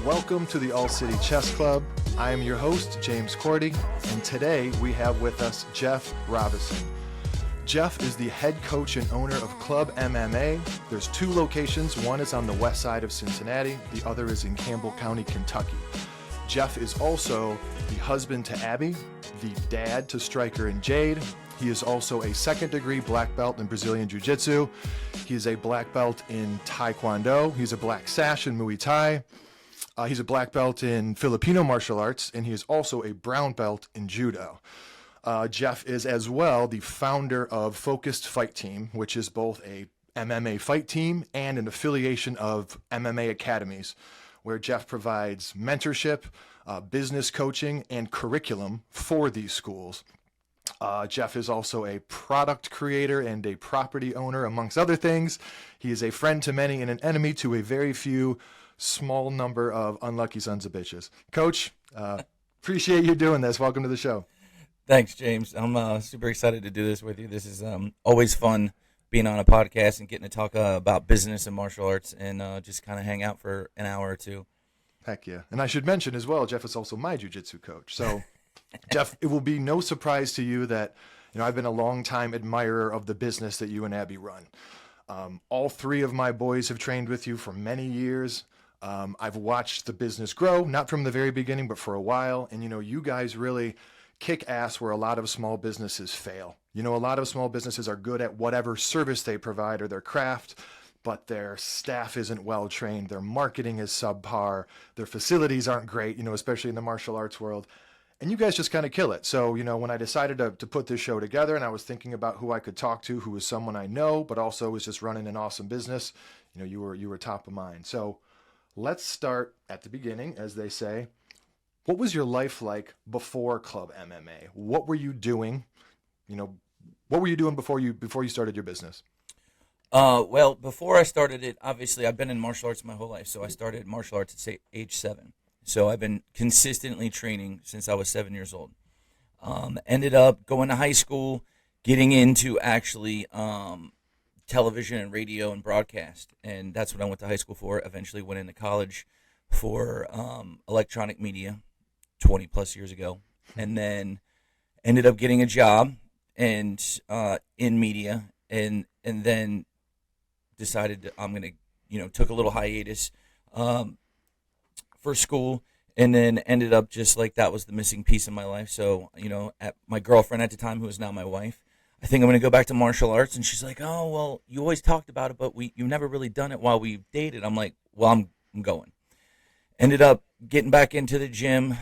Welcome to the All City Chess Club. I am your host, James Korte, and today we have with us Jeff Robison. Jeff is the head coach and owner of Club MMA. There's two locations. One is on the west side of Cincinnati. The other is in Campbell County, Kentucky. Jeff is also the husband to Abby, the dad to Striker and Jade. He is also a second-degree black belt in Brazilian Jiu-Jitsu. He is a black belt in Taekwondo. He's a black sash in Muay Thai. He's a black belt in Filipino martial arts, and he is also a brown belt in Judo. Jeff is as well the founder of Focused Fight Team, which is both a MMA fight team and an affiliation of MMA academies, where Jeff provides mentorship, business coaching, and curriculum for these schools. Jeff is also a product creator and a property owner, amongst other things. He is a friend to many and an enemy to a very few small number of unlucky sons of bitches. Coach, appreciate you doing this. Welcome to the show. Thanks, James. I'm super excited to do this with you. This is always fun being on a podcast and getting to talk about business and martial arts and just kind of hang out for an hour or two. Heck yeah. And I should mention as well, Jeff is also my jiu-jitsu coach. So, Jeff, it will be no surprise to you that I've been a long-time admirer of the business that you and Abby run. All three of my boys have trained with you for many years. I've watched the business grow, not from the very beginning, but for a while. And, you guys really kick ass where a lot of small businesses fail. A lot of small businesses are good at whatever service they provide or their craft, but their staff isn't well trained. Their marketing is subpar. Their facilities aren't great, especially in the martial arts world. And you guys just kind of kill it. So, when I decided to put this show together and I was thinking about who I could talk to, who was someone I know, but also was just running an awesome business, you were top of mind. So let's start at the beginning, as they say. What was your life like before Club MMA? What were you doing? What were you doing before you started your business? Well, before I started it, obviously I've been in martial arts my whole life. So I started martial arts at age 7. So I've been consistently training since I was 7 years old. Ended up going to high school, getting into actually television and radio and broadcast, and that's what I went to high school for. Eventually went into college for electronic media 20 plus years ago, and then ended up getting a job and in media, and then decided that I'm gonna took a little hiatus for school, and then ended up just like that was the missing piece in my life. So at my girlfriend at the time, who is now my wife, I think I'm going to go back to martial arts. And she's like, oh, well, you always talked about it, but you've never really done it while we dated. I'm like, well, I'm going. Ended up getting back into the gym.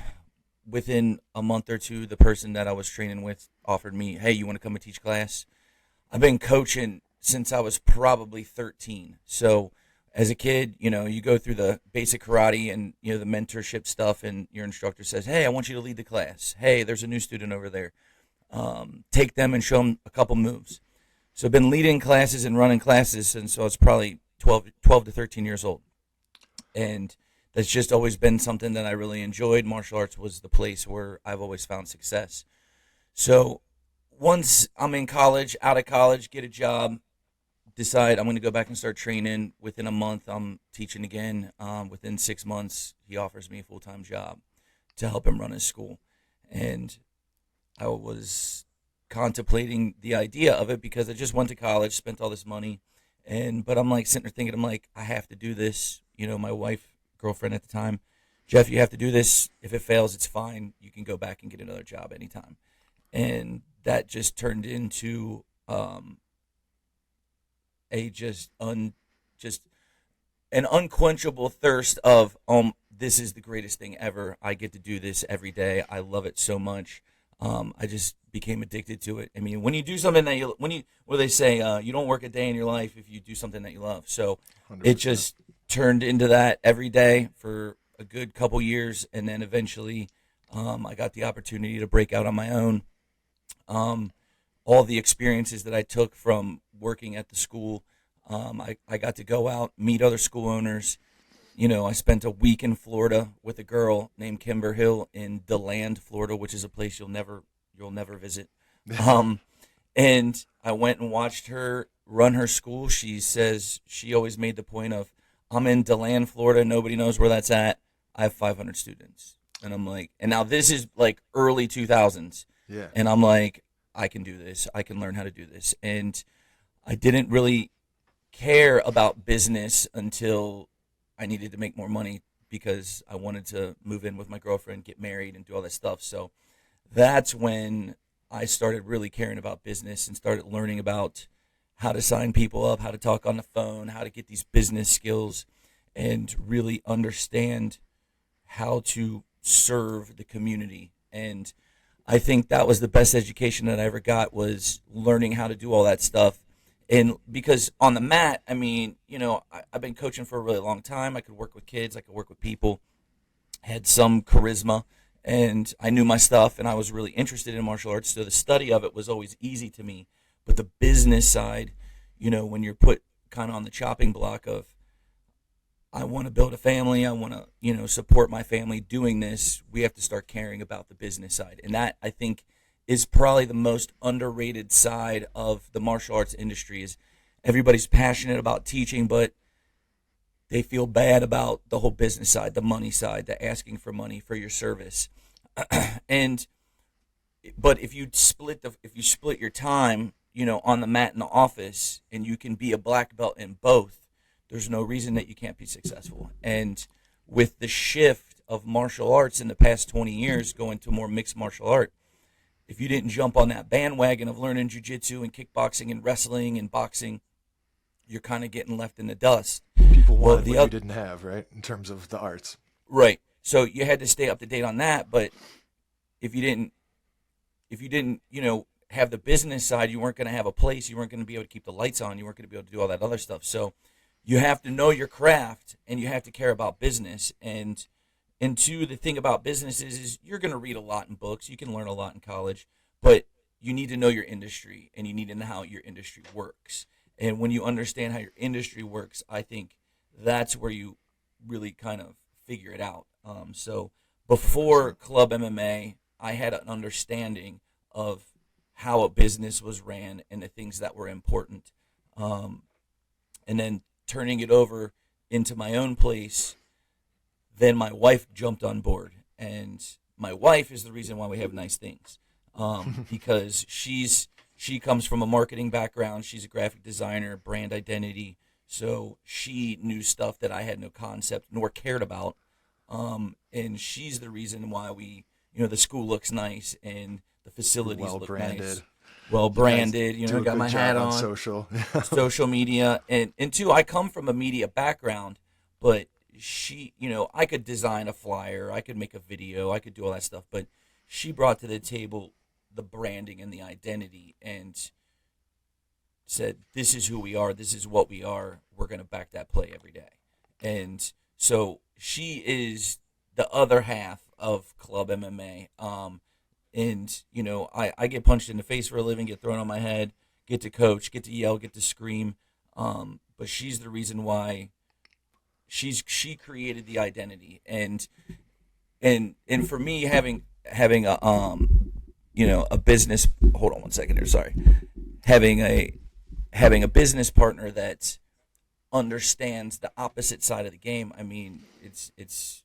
Within a month or two, the person that I was training with offered me, hey, you want to come and teach class? I've been coaching since I was probably 13. So as a kid, you go through the basic karate and, the mentorship stuff, and your instructor says, hey, I want you to lead the class. Hey, there's a new student over there. Take them and show them a couple moves. So I've been leading classes and running classes since I was probably 12 to 13 years old. And that's just always been something that I really enjoyed. Martial arts was the place where I've always found success. So once I'm in college, out of college, get a job, decide I'm going to go back and start training. Within a month, I'm teaching again. Within 6 months, he offers me a full-time job to help him run his school. And I was contemplating the idea of it because I just went to college, spent all this money, but I'm like sitting there thinking, I have to do this. My wife, girlfriend at the time, Jeff, you have to do this. If it fails, it's fine. You can go back and get another job anytime. And that just turned into an unquenchable thirst of this is the greatest thing ever. I get to do this every day. I love it so much. I just became addicted to it. I mean, when you do something that they say, you don't work a day in your life if you do something that you love. So 100%. It just turned into that every day for a good couple years. And then eventually, I got the opportunity to break out on my own. All the experiences that I took from working at the school, I got to go out, meet other school owners. I spent a week in Florida with a girl named Kimber Hill in DeLand, Florida, which is a place you'll never visit. And I went and watched her run her school. She says she always made the point of, I'm in DeLand, Florida. Nobody knows where that's at. I have 500 students. And I'm like, and now this is like early 2000s. Yeah. And I'm like, I can do this. I can learn how to do this. And I didn't really care about business until I needed to make more money because I wanted to move in with my girlfriend, get married, and do all that stuff. So that's when I started really caring about business and started learning about how to sign people up, how to talk on the phone, how to get these business skills, and really understand how to serve the community. And I think that was the best education that I ever got, was learning how to do all that stuff. And because on the mat, I mean, I've been coaching for a really long time. I could work with kids, I could work with people, had some charisma, and I knew my stuff, and I was really interested in martial arts. So the study of it was always easy to me. But the business side, when you're put kind of on the chopping block of, I want to build a family, I want to, support my family doing this, we have to start caring about the business side. And that, I think, is probably the most underrated side of the martial arts industry. Is everybody's passionate about teaching, but they feel bad about the whole business side, the money side, the asking for money for your service. But if you split your time, on the mat in the office, and you can be a black belt in both, there's no reason that you can't be successful. And with the shift of martial arts in the past 20 years going to more mixed martial art, if you didn't jump on that bandwagon of learning jiu-jitsu and kickboxing and wrestling and boxing, you're kind of getting left in the dust. People wanted what you didn't have, right, in terms of the arts. Right. So you had to stay up to date on that. But if you didn't, have the business side, you weren't going to have a place. You weren't going to be able to keep the lights on. You weren't going to be able to do all that other stuff. So you have to know your craft, and you have to care about business. And two, the thing about business is you're going to read a lot in books. You can learn a lot in college, but you need to know your industry, and you need to know how your industry works. And when you understand how your industry works, I think that's where you really kind of figure it out. So before Club MMA, I had an understanding of how a business was ran and the things that were important. And then turning it over into my own place, then my wife jumped on board. And my wife is the reason why we have nice things, because she comes from a marketing background. She's a graphic designer, brand identity. So she knew stuff that I had no concept nor cared about. And she's the reason why the school looks nice and the facilities look nice. Well branded. I got my hat on social media. And two, I come from a media background, but I could design a flyer, I could make a video, I could do all that stuff. But she brought to the table the branding and the identity and said, this is who we are, this is what we are, we're going to back that play every day. And so she is the other half of Club MMA. And I get punched in the face for a living, get thrown on my head, get to coach, get to yell, get to scream. But she's the reason why she created the identity. And for me, having a business, hold on one second here, sorry. Having a business partner that understands the opposite side of the game, I mean, it's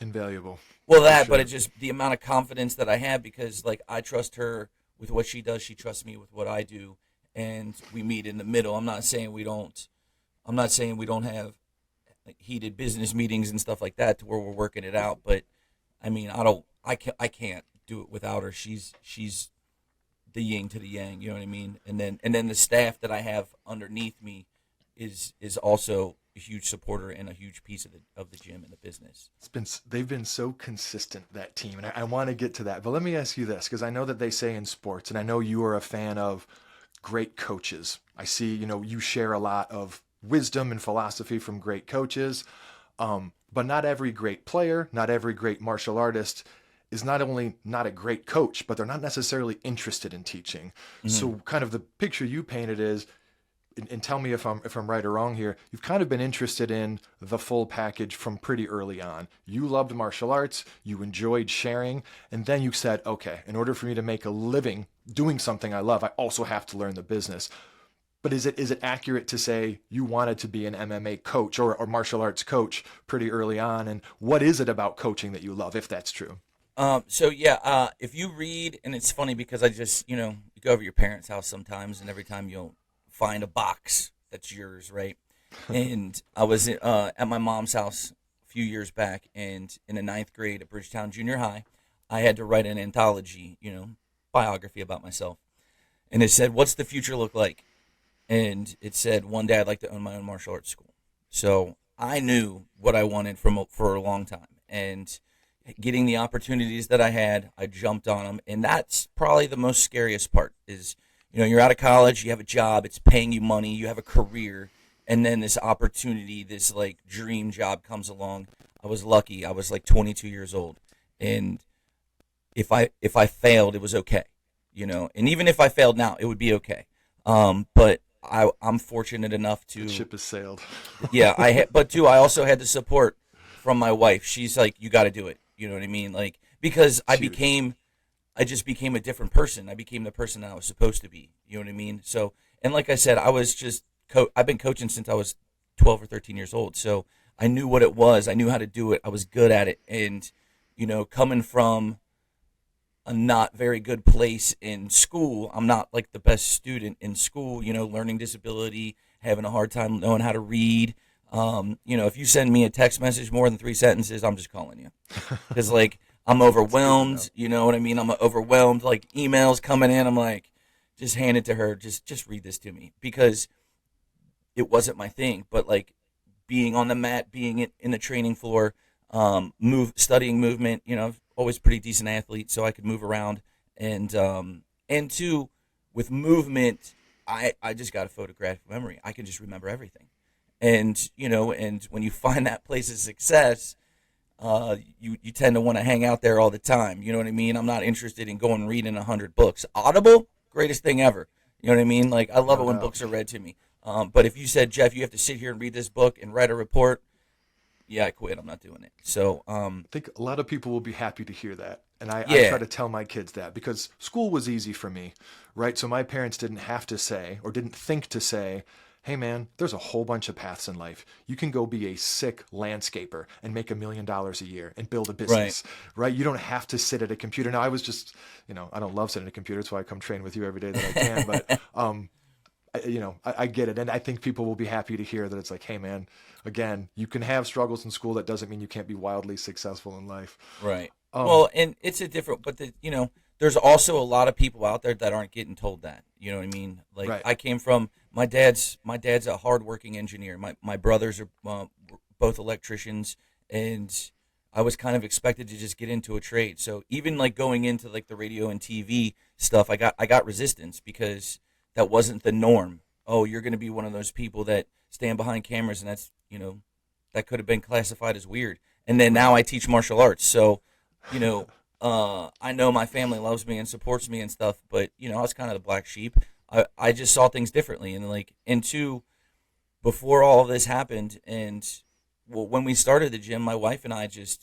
invaluable. Well, but it's just the amount of confidence that I have, because I trust her with what she does, she trusts me with what I do, and we meet in the middle. I'm not saying we don't have heated business meetings and stuff like that to where we're working it out, but I mean, I can't do it without her. She's the yin to the yang, you know what I mean? And then the staff that I have underneath me is also a huge supporter and a huge piece of the gym and the business. They've been so consistent, that team, and I want to get to that. But let me ask you this, because I know that they say in sports, and I know you are a fan of great coaches. I see, you share a lot of wisdom and philosophy from great coaches, but not every great player, not every great martial artist is not only not a great coach, but they're not necessarily interested in teaching. Mm-hmm. So kind of the picture you painted is, and tell me if I'm right or wrong here, you've kind of been interested in the full package from pretty early on. You loved martial arts, you enjoyed sharing, and then you said, okay, in order for me to make a living doing something I love, I also have to learn the business. But is it accurate to say you wanted to be an MMA coach or martial arts coach pretty early on? And what is it about coaching that you love, if that's true? If you read, and it's funny because I just, you go over your parents' house sometimes, and every time you'll find a box that's yours, right? And I was at my mom's house a few years back, and in the ninth grade at Bridgetown Junior High, I had to write an anthology, biography about myself. And it said, "What's the future look like?" And it said, "One day I'd like to own my own martial arts school." So I knew what I wanted for a long time, and getting the opportunities that I had, I jumped on them. And that's probably the most scariest part is, you're out of college, you have a job, it's paying you money, you have a career, and then this opportunity, this like dream job comes along. I was lucky. I was like 22 years old. And if I failed, it was okay, and even if I failed now, it would be okay. But I'm fortunate enough to. The ship has sailed. Yeah, but too, I also had the support from my wife. She's like, "You got to do it." You know what I mean? Like, because I just became a different person. I became the person that I was supposed to be. You know what I mean? So, and like I said, I was just I've been coaching since I was 12 or 13 years old. So I knew what it was. I knew how to do it. I was good at it. And, coming from a not very good place in school, I'm not like the best student in school, learning disability, having a hard time knowing how to read. If you send me a text message more than 3 sentences, I'm just calling you because like I'm overwhelmed. You know what I mean? I'm overwhelmed. Like emails coming in, I'm like, just hand it to her. Just read this to me because it wasn't my thing. But like being on the mat, being in the training floor, studying movement. Always pretty decent athlete, so I could move around and two, with movement, I just got a photographic memory. I can just remember everything. And and when you find that place of success, you tend to want to hang out there all the time. You know what I mean? I'm not interested in going and reading 100 books. Audible, greatest thing ever. You know what I mean? Like I love it when books are read to me. But if you said, "Jeff, you have to sit here and read this book and write a report," yeah, I quit. I'm not doing it. So I think a lot of people will be happy to hear that. And I try to tell my kids that because school was easy for me, right? So my parents didn't have to say or didn't think to say, "Hey man, there's a whole bunch of paths in life. You can go be a sick landscaper and make $1 million a year and build a business, right? You don't have to sit at a computer." Now I was just, I don't love sitting at a computer. That's why I come train with you every day that I can. But, I get it. And I think people will be happy to hear that it's like, hey man, again, you can have struggles in school. That doesn't mean you can't be wildly successful in life. Right. Well, and it's there's also a lot of people out there that aren't getting told that. You know what I mean? Like right. I came from my dad's a hardworking engineer. My brothers are both electricians, and I was kind of expected to just get into a trade. So even like going into like the radio and TV stuff, I got resistance because that wasn't the norm. Oh, you're going to be one of those people that stand behind cameras, and that's that could have been classified as weird. And then now I teach martial arts, so I know my family loves me and supports me and stuff, but I was kind of the black sheep. I just saw things differently, and two, before all of this happened, and well, when we started the gym, my wife is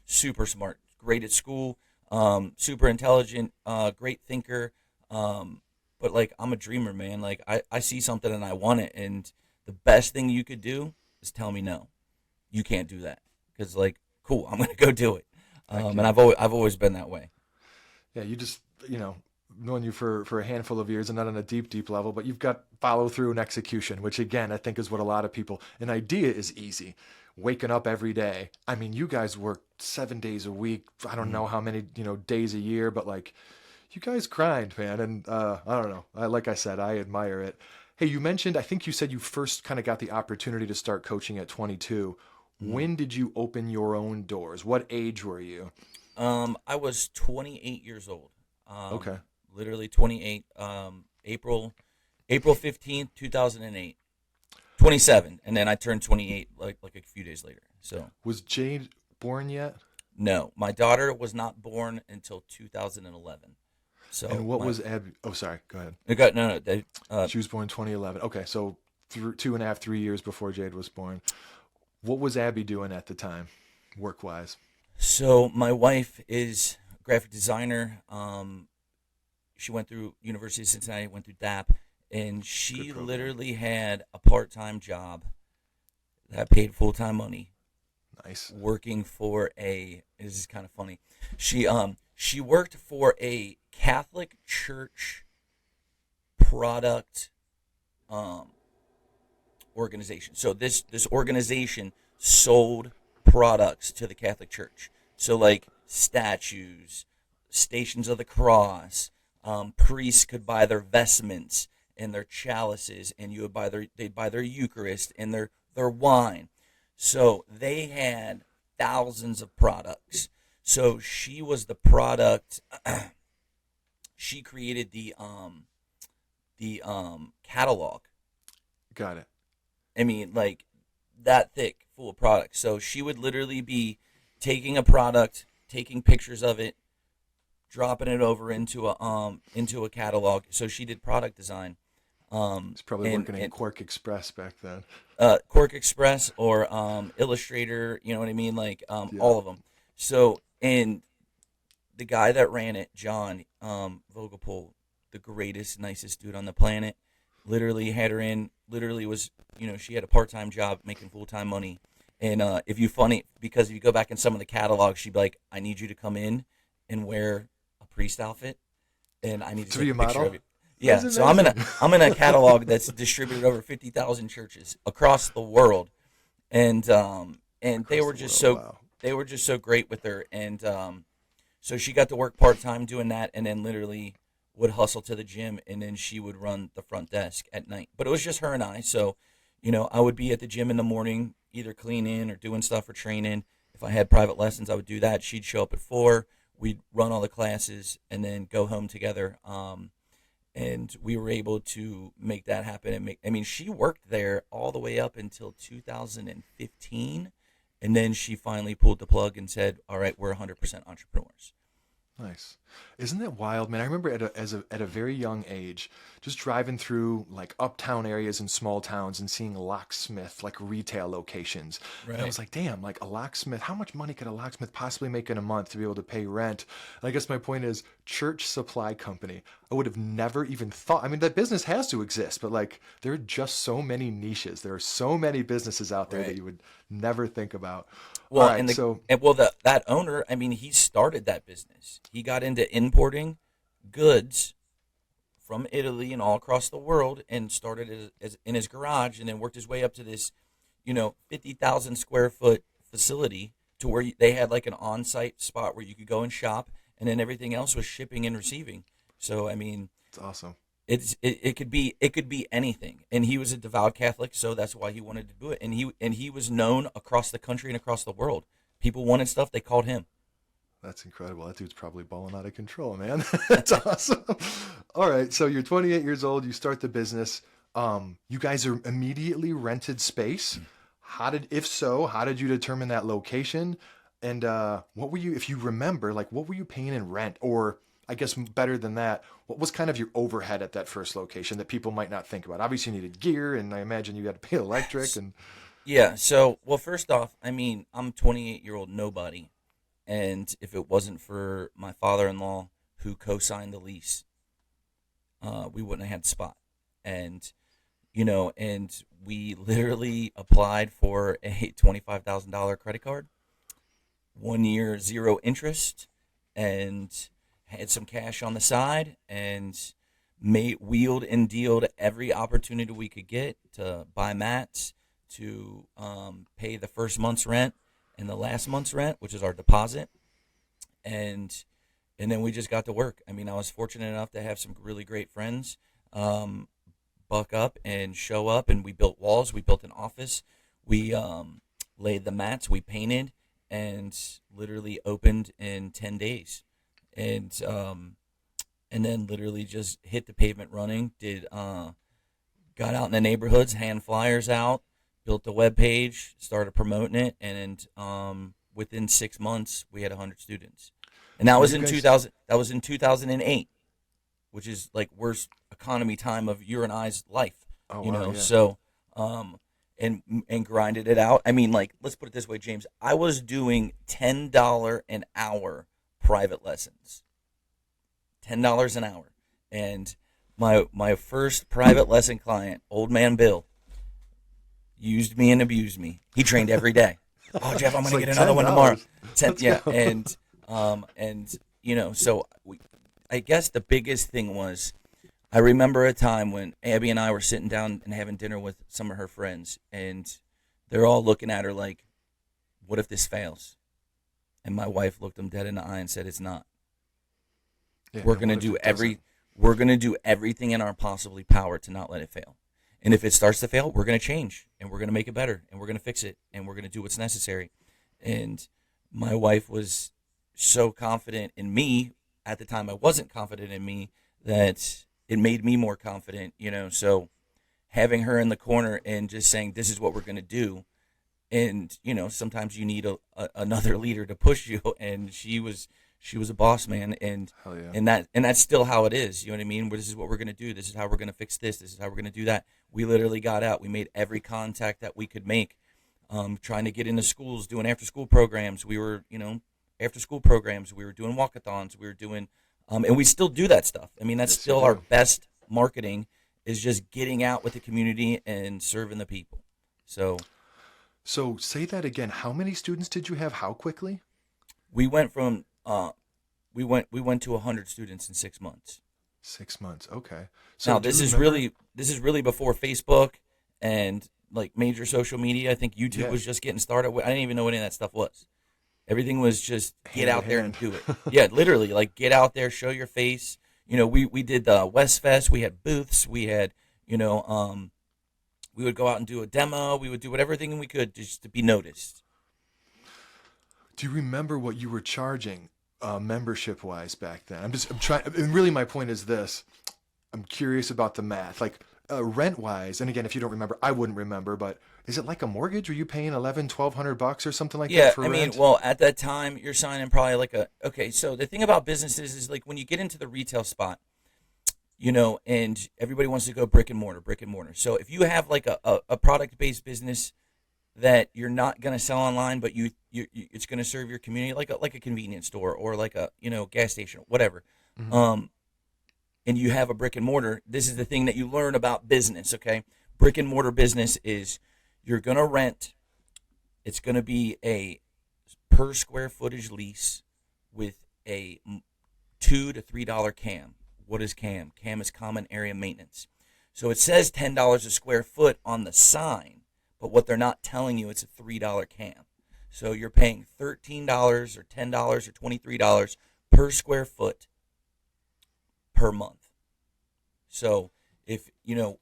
super smart, great at school, super intelligent, great thinker, but like I'm a dreamer, man. Like I see something and I want it, and the best thing you could do is tell me no, you can't do that, because like, cool, I'm gonna go do it. And I've always been that way. Yeah, you just known you for a handful of years and not on a deep level, but you've got follow through and execution, which again I think is what a lot of people. An idea is easy, waking up every day. I mean, you guys work 7 days a week. I don't know how many days a year, but like you guys grind, man. And I don't know. Like I said, I admire it. Hey, you mentioned, I think you said you first kind of got the opportunity to start coaching at 22. When did you open your own doors? What age were you? I was 28 years old. Okay. Literally 28. April 15th, 2008. 27, and then I turned 28 like a few days later. So was Jade born yet? No, my daughter was not born until 2011. So and what was Abby? Oh, sorry. Go ahead. She was born 2011. Okay, so 2.5, 3 years before Jade was born. What was Abby doing at the time, work-wise? So my wife is a graphic designer. she went through University of Cincinnati, went through DAP, and she program. literally had a part-time job that paid full-time money. Nice. Working for this is kind of funny. She worked for a Catholic church product organization. So this organization sold products to the Catholic Church. So like statues, stations of the cross, priests could buy their vestments and their chalices, and they'd buy their Eucharist and their wine. So they had thousands of products. So she was the product. She created the catalog. Got it. I mean, like that thick, full of products. So she would literally be taking a product, taking pictures of it, dropping it over into a catalog. So she did product design. It's probably working in Quark Express back then. Quark Express or Illustrator, you know what I mean? Like all of them. So, and the guy that ran it, John Vogelpohl, the greatest, nicest dude on the planet, literally had her in, literally was, she had a part-time job making full-time money. And because if you go back in some of the catalogs, she'd be like, I need you to come in and wear a priest outfit, and I need to take be a a picture model? of you. Yeah, so I'm in a catalog that's distributed over 50,000 churches across the world, and they were just so great with her, and so she got to work part time doing that, and then literally would hustle to the gym, and then she would run the front desk at night. But it was just her and I, so I would be at the gym in the morning, either cleaning or doing stuff or training. If I had private lessons, I would do that. She'd show up at 4. We'd run all the classes, and then go home together. And we were able to make that happen. And she worked there all the way up until 2015, and then she finally pulled the plug and said, "All right, we're 100% entrepreneurs." Nice. Isn't that wild, man? I remember at a very young age, just driving through like uptown areas and small towns and seeing locksmith like retail locations. Right. And I was like, damn, like a locksmith, how much money could a locksmith possibly make in a month to be able to pay rent? And I guess my point is church supply company. I would have never even thought. I mean, that business has to exist, but like there are just so many niches. There are so many businesses out there that you would never think about. Well, right, that owner, I mean, he started that business. He got into importing goods from Italy and all across the world, and started as in his garage, and then worked his way up to this, 50,000 square foot facility to where they had like an on-site spot where you could go and shop, and then everything else was shipping and receiving. So I mean, it's awesome. It could be anything, and he was a devout Catholic, so that's why he wanted to do it. And he was known across the country and across the world. People wanted stuff, they called him. That's incredible. That dude's probably balling out of control, man. That's awesome. All right, so you're 28 years old. You start the business. You guys are immediately rented space. How did you determine that location? And what were you, if you remember, like what were you paying in rent? Or I guess better than that, what was kind of your overhead at that first location that people might not think about? Obviously you needed gear, and I imagine you had to pay electric. And yeah, so, well, first off, I mean, I'm 28-year-old nobody, and if it wasn't for my father-in-law who co-signed the lease, we wouldn't have had a spot. And and we literally applied for a $25,000 credit card, 1 year, 0 interest, and had some cash on the side, and wheeled and dealed every opportunity we could get to buy mats, to pay the first month's rent and the last month's rent, which is our deposit, and then we just got to work. I mean, I was fortunate enough to have some really great friends buck up and show up, and we built walls, we built an office, we laid the mats, we painted, and literally opened in 10 days. And then literally just hit the pavement running. Got out in the neighborhoods, hand flyers out, built the web page, started promoting it, and within 6 months we had 100 students. And that was in 2000. That was in 2008, which is like worst economy time of your and I's life. Oh, wow, yeah. So and grinded it out. I mean, like, let's put it this way, James. I was doing $10 an hour private lessons. $10 an hour. And my first private lesson client, old man Bill, used me and abused me. He trained every day. Oh, Jeff, I'm It's going to like get another one tomorrow. Let's Yeah, go. and so I guess the biggest thing was I remember a time when Abby and I were sitting down and having dinner with some of her friends, and they're all looking at her like, "What if this fails?" And my wife looked them dead in the eye and said, "It's not. Yeah, We're and going to what if do it doesn't? we're going to do everything in our possibly power to not let it fail. And if it starts to fail, we're going to change and we're going to make it better and we're going to fix it and we're going to do what's necessary." And my wife was so confident in me at the time. I wasn't confident in me that it made me more confident, So having her in the corner and just saying, "This is what we're going to do." And sometimes you need another leader to push you, and she was a boss, man, and Hell yeah. that's still how it is. You know what I mean? This is what we're gonna do. This is how we're gonna fix this. This is how we're gonna do that. We literally got out. We made every contact that we could make, trying to get into schools, doing after school programs. We were, after school programs. We were doing walkathons. We were doing, and we still do that stuff. I mean, that's Yes, you still our do. best marketing is just getting out with the community and serving the people. So So say that again. How many students did you have? How quickly? we went from we went to 100 students in 6 months. 6 months. Okay. So Now do you this is remember? really before Facebook and like major social media. I think YouTube Yeah, was just getting started. I didn't even know what any of that stuff was. Everything was just get hand to out there hand. and do it. Yeah, literally, like get out there, show your face. We did the West Fest. We had booths. We had you know we would go out and do a demo. We would do whatever thing we could just to be noticed. Do you remember what you were charging membership wise back then? I'm trying, and really my point is this. I'm curious about the math. Like rent wise, and again, if you don't remember, I wouldn't remember, but is it like a mortgage? Are you paying 1,100 $1,200 or something like that Yeah, for I mean, rent? well, at that time, you're signing probably like okay, so the thing about businesses is like when you get into the retail spot, and everybody wants to go brick and mortar, brick and mortar. So if you have like a product based business that you're not going to sell online, but it's going to serve your community, like a convenience store or like a gas station, whatever. Hmm. Um, and you have a brick and mortar. This is the thing that you learn about business. Okay, brick and mortar business is you're going to rent. It's going to be a per square footage lease with a $2 to $3 cam. What is cam? Cam is common area maintenance. So it says $10 a square foot on the sign, but what they're not telling you, it's a $3 cam. So you're paying $13 or $10 or $23 per square foot per month. So if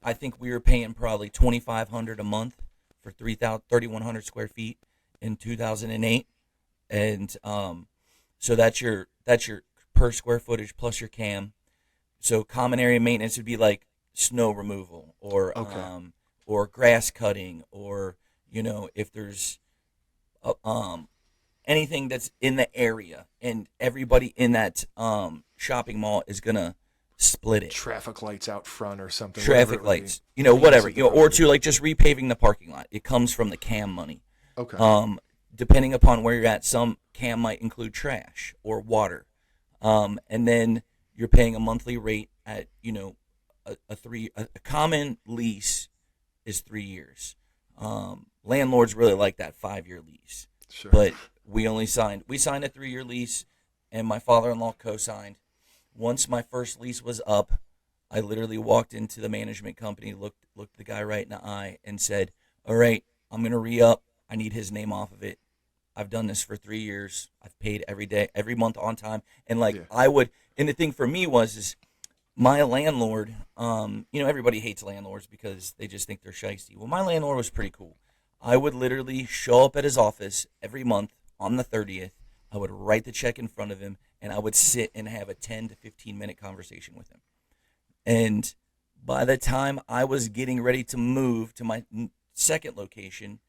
I think we were paying probably 2,500 a month for 3,100 square feet in 2008, and so that's your per square footage plus your cam. So common area maintenance would be like snow removal Okay. or grass cutting or if there's anything that's in the area and everybody in that shopping mall is gonna split it. Traffic lights out front or something, whatever it Traffic would be. lights, Maintenance whatever, of the or property. to like just repaving the parking lot. It comes from the cam money. Okay. Depending upon where you're at, some cam might include trash or water, and then you're paying a monthly rate at a common lease is 3 years. Landlords really like that 5-year lease, Sure. but we signed a 3-year lease, and my father-in-law co-signed. Once my first lease was up, I literally walked into the management company, looked the guy right in the eye, and said, "All right, I'm gonna re-up. I need his name off of it. I've done this for 3 years. I've paid every day, every month on time, and like Yeah. I would." And the thing for me is my landlord. Everybody hates landlords because they just think they're shisty. Well, my landlord was pretty cool. I would literally show up at his office every month on the 30th. I would write the check in front of him, and I would sit and have a 10 to 15-minute conversation with him. And by the time I was getting ready to move to my second location,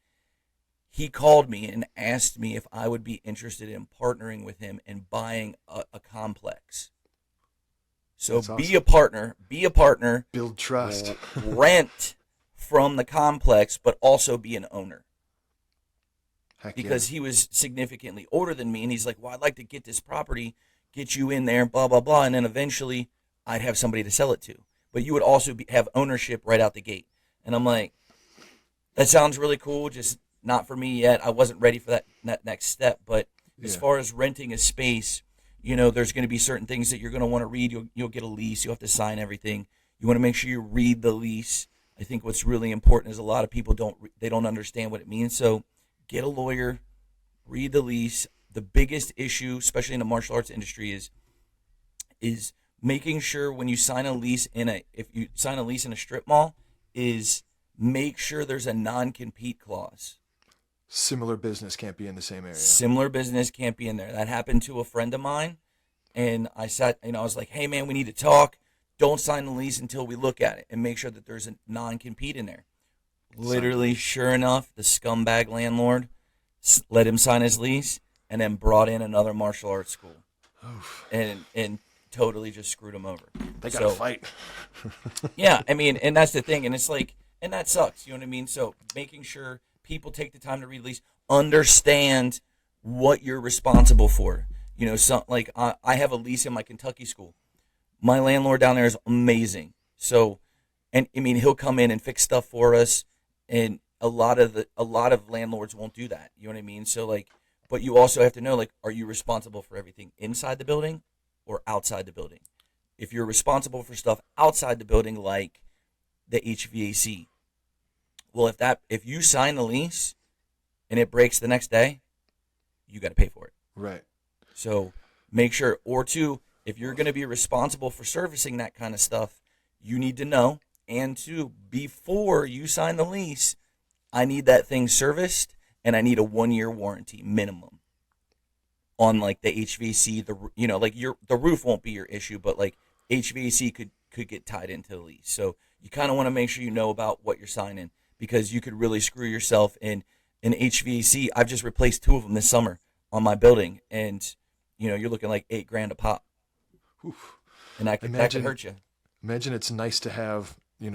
he called me and asked me if I would be interested in partnering with him and buying a complex. So That's be a awesome. partner, be a partner, Build trust. rent from the complex, but also be an owner. Heck yeah. Because he was significantly older than me, and he's like, "Well, I'd like to get this property, get you in there, blah blah blah," and then eventually I'd have somebody to sell it to. But you would also have ownership right out the gate. And I'm like, that sounds really cool, just not for me yet. I wasn't ready for that next step. But as far as renting a space, there's going to be certain things that you're going to want to read. You'll get a lease. You'll have to sign everything. You want to make sure you read the lease. I think what's really important is a lot of people don't understand what it means. So get a lawyer, read the lease. The biggest issue, especially in the martial arts industry, is making sure when you sign a lease if you sign a lease in a strip mall, is make sure there's a non-compete clause. Similar business can't be in the same area. Similar business can't be in there. That happened to a friend of mine, and I was like, hey man, we need to talk. Don't sign the lease until we look at it and make sure that there's a non-compete in there. Literally, sure enough, the scumbag landlord let him sign his lease and then brought in another martial arts school. Oof. And totally just screwed him over. They got to fight. Yeah, I mean, and that's the thing. And it's like, and that sucks, you know what I mean? So making sure people take the time to read the lease, understand what you're responsible for. Like I have a lease in my Kentucky school. My landlord down there is amazing. So, and I mean, he'll come in and fix stuff for us, and a lot of landlords won't do that. You know what I mean? So like, but you also have to know, like, are you responsible for everything inside the building or outside the building? If you're responsible for stuff outside the building, like the HVAC, well, if you sign the lease and it breaks the next day, you got to pay for it. Right. So make sure, or two, if you're going to be responsible for servicing that kind of stuff, you need to know. And two, before you sign the lease, I need that thing serviced, and I need a 1-year warranty minimum on like the HVAC. The roof won't be your issue, but like HVAC could get tied into the lease. So you kind of want to make sure you know about what you're signing, because you could really screw yourself. In HVAC, I've just replaced 2 of them this summer on my building, and you're looking like $8,000 a pop. Oof. And that could hurt you. Imagine it's nice to have, a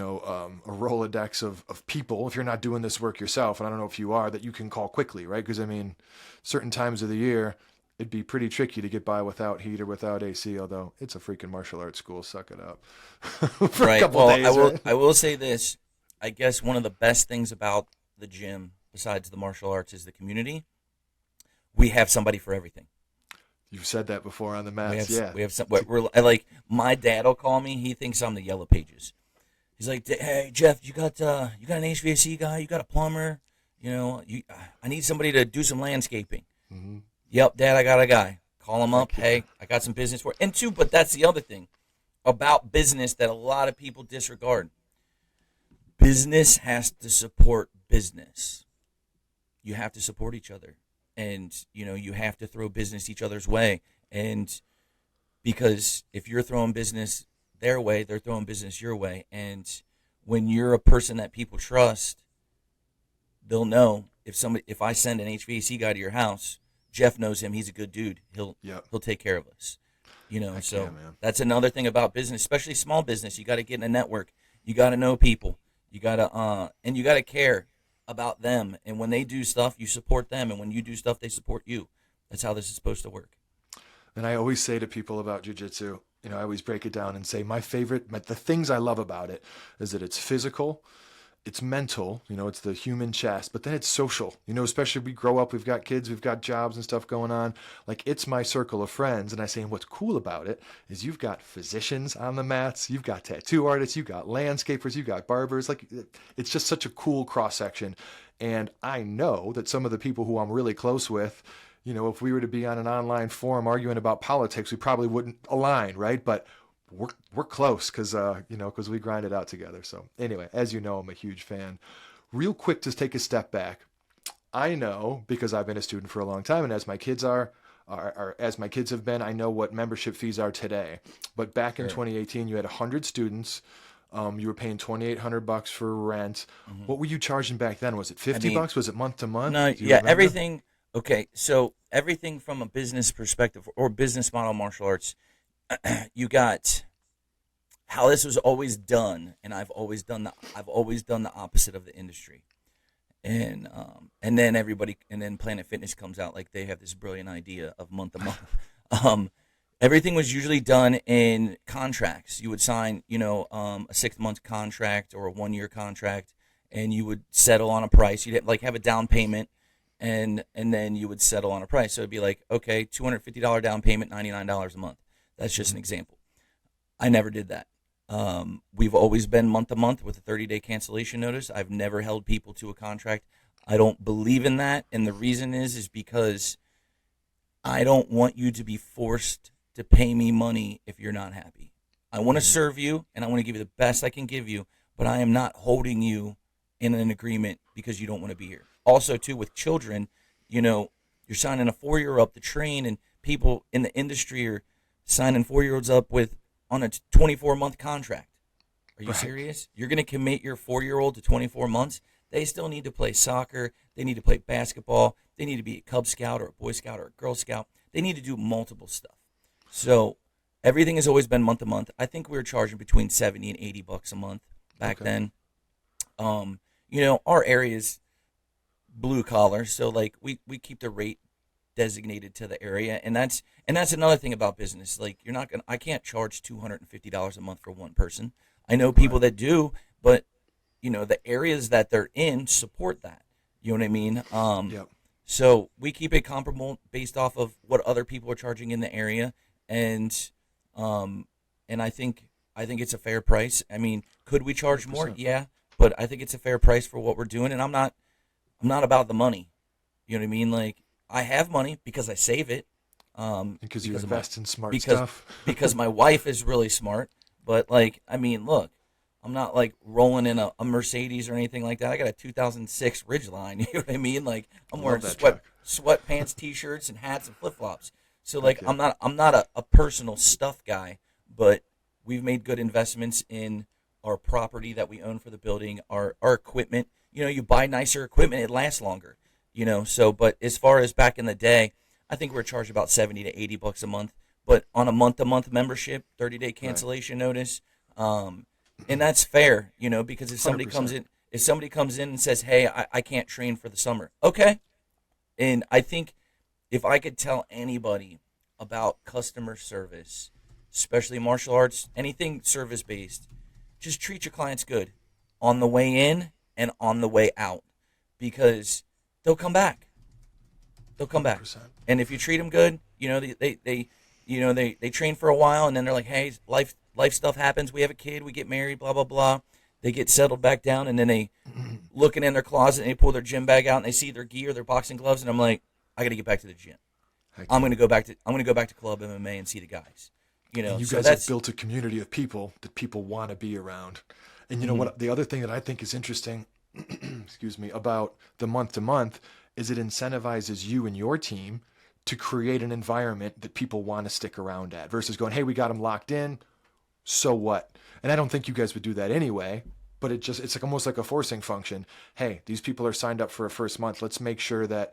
Rolodex of people, if you're not doing this work yourself, and I don't know if you are, that you can call quickly, right? Because, I mean, certain times of the year, it'd be pretty tricky to get by without heat or without AC, although it's a freaking martial arts school. Suck it up. For right. A couple days, I will say this. I guess one of the best things about the gym, besides the martial arts, is the community. We have somebody for everything. You've said that before on the mats. We have some. Like my dad will call me. He thinks I'm the Yellow Pages. He's like, "Hey Jeff, you got an HVAC guy? You got a plumber? I need somebody to do some landscaping." Mm-hmm. Yep, Dad, I got a guy. Call him up. Hey, I got some business for it. And two, but that's the other thing about business that a lot of people disregard. Business has to support business. You have to support each other. And, you have to throw business each other's way. And because if you're throwing business their way, they're throwing business your way. And when you're a person that people trust, they'll know if I send an HVAC guy to your house, Jeff knows him. He's a good dude. He'll take care of us. That's another thing about business, especially small business. You got to get in a network. You got to know people. You got to care about them, and when they do stuff, you support them, and when you do stuff, they support you. That's how this is supposed to work. And I always say to people about jiu-jitsu, I always break it down and say the things I love about it is that it's physical, it's mental, it's the human chest, but then it's social, especially we grow up, we've got kids, we've got jobs and stuff going on. Like, it's my circle of friends. And I say, and what's cool about it is you've got physicians on the mats, you've got tattoo artists, you've got landscapers, you've got barbers. Like, it's just such a cool cross section. And I know that some of the people who I'm really close with, if we were to be on an online forum arguing about politics, we probably wouldn't align, right? But we're close because we grind it out together. So anyway, as you know, I'm a huge fan. Real quick, just take a step back. I know, because I've been a student for a long time, and as my kids as my kids have been, I know what membership fees are today. But back in 2018, you had 100 students. You were paying $2,800 for rent. Mm-hmm. What were you charging back then? Was it $50? Was it month to month? No, everything. Okay, so everything from a business perspective or business model martial arts, you got how this was always done, and I've always done the opposite of the industry, and then Planet Fitness comes out, like they have this brilliant idea of month to month. Everything was usually done in contracts. You would sign, a 6 month contract or a 1 year contract, and you would settle on a price. You'd like have a down payment, and then you would settle on a price. So it'd be like, okay, $250 down payment, $99 a month. That's just an example. I never did that. We've always been month to month with a 30-day cancellation notice. I've never held people to a contract. I don't believe in that, and the reason is because I don't want you to be forced to pay me money if you're not happy. I want to serve you, and I want to give you the best I can give you, but I am not holding you in an agreement because you don't want to be here. Also, too, with children, you're signing a 4-year up to train, and people in the industry are signing 4-year-olds up on a 24-month contract. Are you serious? You're going to commit your 4-year-old to 24 months? They still need to play soccer. They need to play basketball. They need to be a Cub Scout or a Boy Scout or a Girl Scout. They need to do multiple stuff. So everything has always been month to month. I think we were charging between $70 and $80 a month back then. Our area is blue collar, so like we keep the rate designated to the area, and that's another thing about business. Like I can't charge $250 a month for one person. I know people that do, but the areas that they're in support that. You know what I mean? Yep. So we keep it comparable based off of what other people are charging in the area, and I think it's a fair price. I mean, could we charge 100%. More? Yeah, but I think it's a fair price for what we're doing, and I'm not about the money. You know what I mean? Like, I have money because I save it. Because you invest in smart stuff. Because my wife is really smart. But look, I'm not like rolling in a Mercedes or anything like that. I got a 2006 Ridgeline. You know what I mean? Like, I'm wearing sweatpants, t-shirts, and hats and flip flops. So like, I'm not a personal stuff guy, but we've made good investments in our property that we own for the building, our equipment. You buy nicer equipment, it lasts longer. But as far as back in the day, I think we're charged about $70 to $80 a month. But on a month-to-month membership, 30-day cancellation notice, and that's fair, because if somebody 100%. comes in and says, "Hey, I can't train for the summer," okay. And I think if I could tell anybody about customer service, especially martial arts, anything service-based, just treat your clients good on the way in and on the way out, because they'll come back. They'll come back. 100%. And if you treat them good, they train for a while, and then they're like, "Hey, life stuff happens. We have a kid. We get married. Blah blah blah." They get settled back down, and then they looking in their closet and they pull their gym bag out and they see their gear, their boxing gloves, and I'm like, "I got to get back to the gym. I'm gonna go back to Club MMA and see the guys." And you guys have built a community of people that people want to be around. And you know what? The other thing that I think is interesting, excuse me, about the month to month is it incentivizes you and your team to create an environment that people want to stick around at versus going, "Hey, we got them locked in. So what?" And I don't think you guys would do that anyway, but it's like almost like a forcing function. Hey, these people are signed up for a first month. Let's make sure that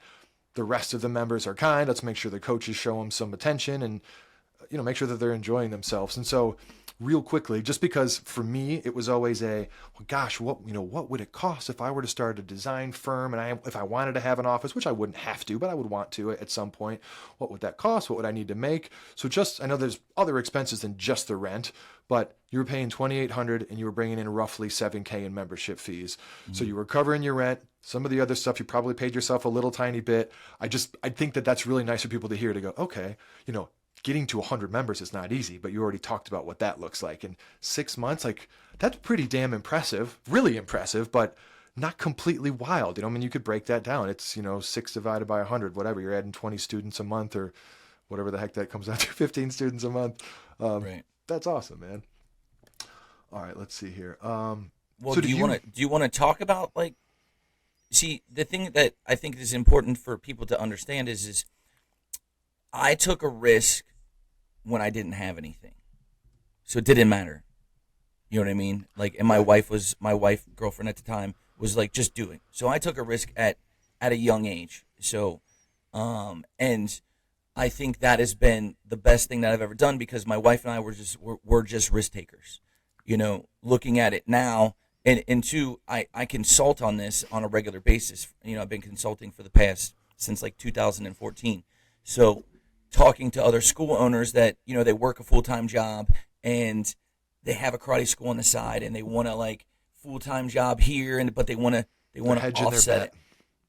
the rest of the members are kind. Let's make sure the coaches show them some attention and, make sure that they're enjoying themselves. And so real quickly, just because for me, it was always what would it cost if I were to start a design firm and if I wanted to have an office, which I wouldn't have to, but I would want to at some point. What would that cost? What would I need to make? So I know there's other expenses than just the rent, but you were paying $2,800 and you were bringing in roughly $7,000 in membership fees. Mm-hmm. So you were covering your rent. Some of the other stuff, you probably paid yourself a little tiny bit. I think that that's really nice for people to hear, to go, okay, getting to 100 members is not easy, but you already talked about what that looks like. In 6 months, that's pretty damn impressive, really impressive, but not completely wild. You could break that down. It's, 6 divided by 100, whatever. You're adding 20 students a month or whatever the heck that comes out to, 15 students a month. Right. That's awesome, man. All right, let's see here. Well, so do you want to talk about, see, the thing that I think is important for people to understand is I took a risk when I didn't have anything. So it didn't matter. You know what I mean? And my girlfriend at the time, was just do it. So I took a risk at a young age. So, and I think that has been the best thing that I've ever done, because my wife and I were just risk takers. Looking at it now, and two, I consult on this on a regular basis. I've been consulting for the past, since 2014. So talking to other school owners that, they work a full-time job and they have a karate school on the side and they want to like full-time job here, but they want to offset it.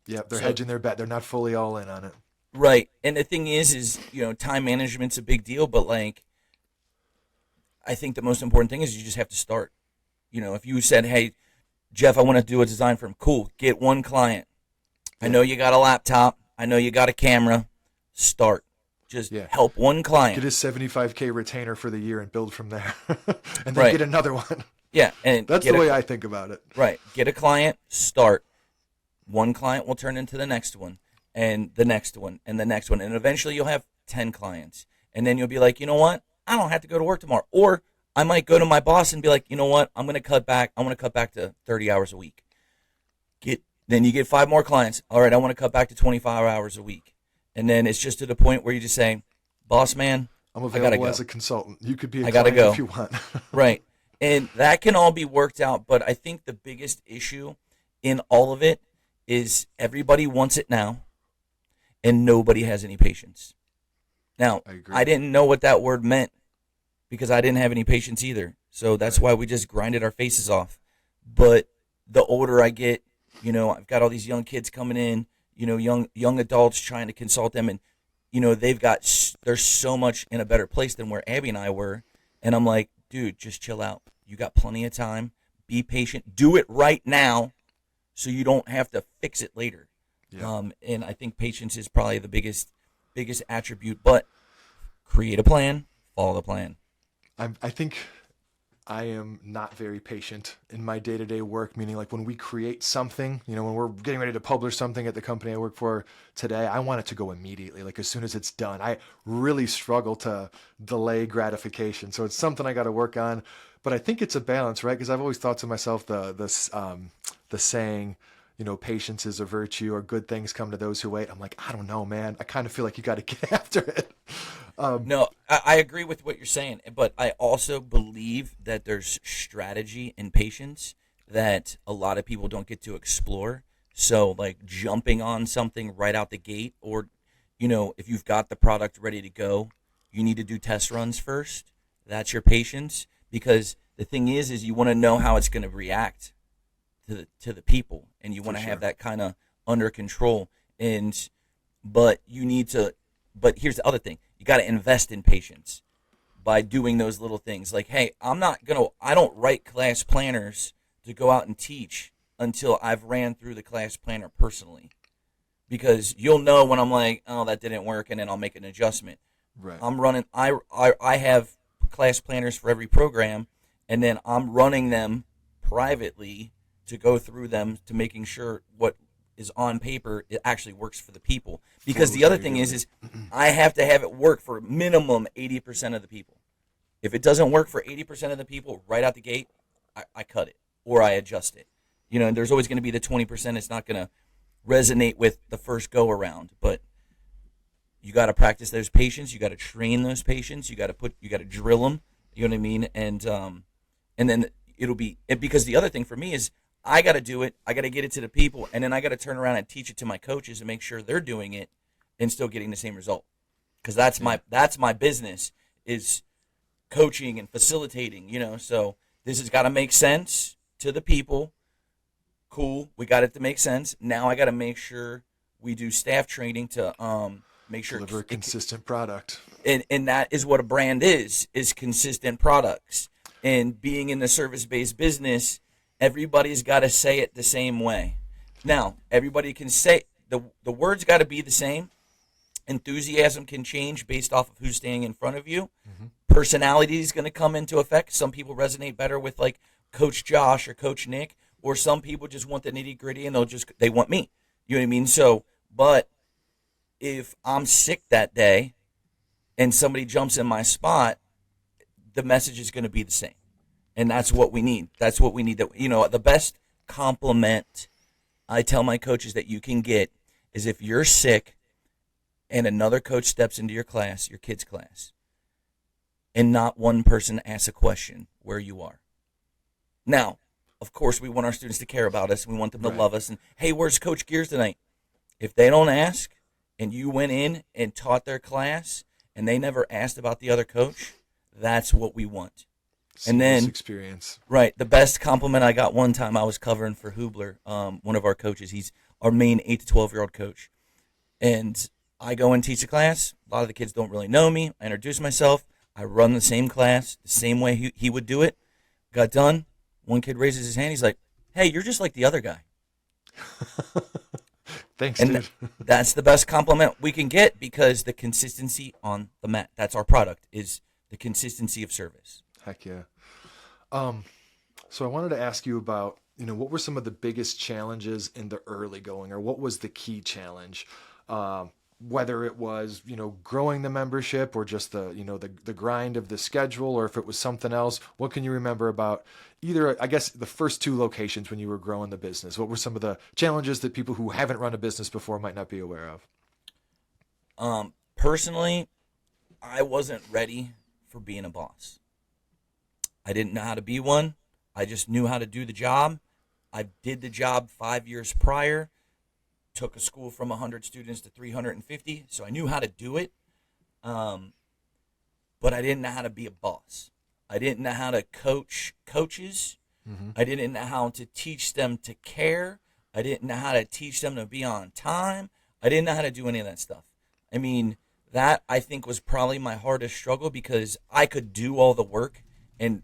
Yeah, they're hedging their bet. They're not fully all in on it. Right. And the thing is, time management's a big deal, but like, I think the most important thing is you just have to start. If you said, hey, Jeff, I want to do a design firm, cool, get one client. I know you got a laptop. I know you got a camera. Start. Just help one client. Get a $75K retainer for the year and build from there. And then get another one. Yeah. And that's the way I think about it. Right. Get a client, start. One client will turn into the next one and the next one and the next one. And eventually you'll have 10 clients. And then you'll be like, you know what? I don't have to go to work tomorrow. Or I might go to my boss and be like, you know what? I'm going to cut back. I want to cut back to 30 hours a week. Then you get 5 more clients. All right, I want to cut back to 25 hours a week. And then it's just to the point where you just say, boss man, I'm available as a consultant. You could be a I client go. if you want. Right. And that can all be worked out. But I think the biggest issue in all of it is everybody wants it now and nobody has any patience. Now, I didn't know what that word meant because I didn't have any patience either. So that's why we just grinded our faces off. But the older I get, I've got all these young kids coming in, young adults trying to consult them. And, they're so much in a better place than where Abby and I were. And I'm like, dude, just chill out. You got plenty of time. Be patient. Do it right now so you don't have to fix it later. Yeah. And I think patience is probably the biggest attribute. But create a plan, follow the plan. I think I am not very patient in my day-to-day work, meaning like when we create something, when we're getting ready to publish something at the company I work for today, I want it to go immediately, like as soon as it's done. I really struggle to delay gratification. So it's something I got to work on. But I think it's a balance, right? Because I've always thought to myself the saying, patience is a virtue or good things come to those who wait. I'm like, I don't know, man. I kind of feel like you got to get after it. No, I agree with what you're saying, but I also believe that there's strategy and patience that a lot of people don't get to explore. So like jumping on something right out the gate, or, if you've got the product ready to go, you need to do test runs first. That's your patience, because the thing is you want to know how it's going to react to the people, and you want to have that kind of under control. But here's the other thing. You got to invest in patience by doing those little things. Like, hey, I don't write class planners to go out and teach until I've ran through the class planner personally. Because you'll know when I'm like, oh, that didn't work, and then I'll make an adjustment. Right. I have class planners for every program, and then I'm running them privately to go through them to making sure what is on paper, it actually works for the people. Because the other thing is I have to have it work for minimum 80% of the people. If it doesn't work for 80% of the people right out the gate, I cut it or I adjust it. And there's always going to be the 20% it's not going to resonate with the first go around. But you got to practice those patients. You got to train those patients. You got to drill them. You know what I mean? And then it'll be, because the other thing for me is I got to do it. I got to get it to the people, and then I got to turn around and teach it to my coaches and make sure they're doing it and still getting the same result. Because that's my business, is coaching and facilitating. So this has got to make sense to the people. Cool, we got it to make sense. Now I got to make sure we do staff training to make sure deliver a consistent product. And that is what a brand is consistent products. And being in the service-based business, everybody's got to say it the same way. Now, everybody can say the words got to be the same. Enthusiasm can change based off of who's standing in front of you. Mm-hmm. Personality is going to come into effect. Some people resonate better with like Coach Josh or Coach Nick, or some people just want the nitty gritty and they want me. You know what I mean? So, but if I'm sick that day and somebody jumps in my spot, the message is going to be the same. And that's what we need. That's what we need. The best compliment I tell my coaches that you can get is if you're sick and another coach steps into your class, your kid's class, and not one person asks a question where you are. Now, of course, we want our students to care about us. We want them to love us. And, hey, where's Coach Gears tonight? If they don't ask and you went in and taught their class and they never asked about the other coach, that's what we want. And Seamless then, experience. right, the best compliment I got one time, I was covering for Hubler, one of our coaches. He's our main 8 to 12-year-old coach. And I go and teach a class. A lot of the kids don't really know me. I introduce myself. I run the same class, the same way he would do it. Got done. One kid raises his hand. He's like, hey, you're just like the other guy. Thanks, And dude. that's the best compliment we can get, because the consistency on the mat, that's our product, is the consistency of service. Heck yeah. So I wanted to ask you about, what were some of the biggest challenges in the early going, or what was the key challenge? Whether it was, growing the membership, or just the grind of the schedule, or if it was something else. What can you remember about either, I guess, the first 2 locations when you were growing the business? What were some of the challenges that people who haven't run a business before might not be aware of? Personally, I wasn't ready for being a boss. I didn't know how to be one. I just knew how to do the job. I did the job 5 years prior. Took a school from 100 students to 350, so I knew how to do it. But I didn't know how to be a boss. I didn't know how to coach coaches. Mm-hmm. I didn't know how to teach them to care. I didn't know how to teach them to be on time. I didn't know how to do any of that stuff. I mean, that I think was probably my hardest struggle, because I could do all the work, and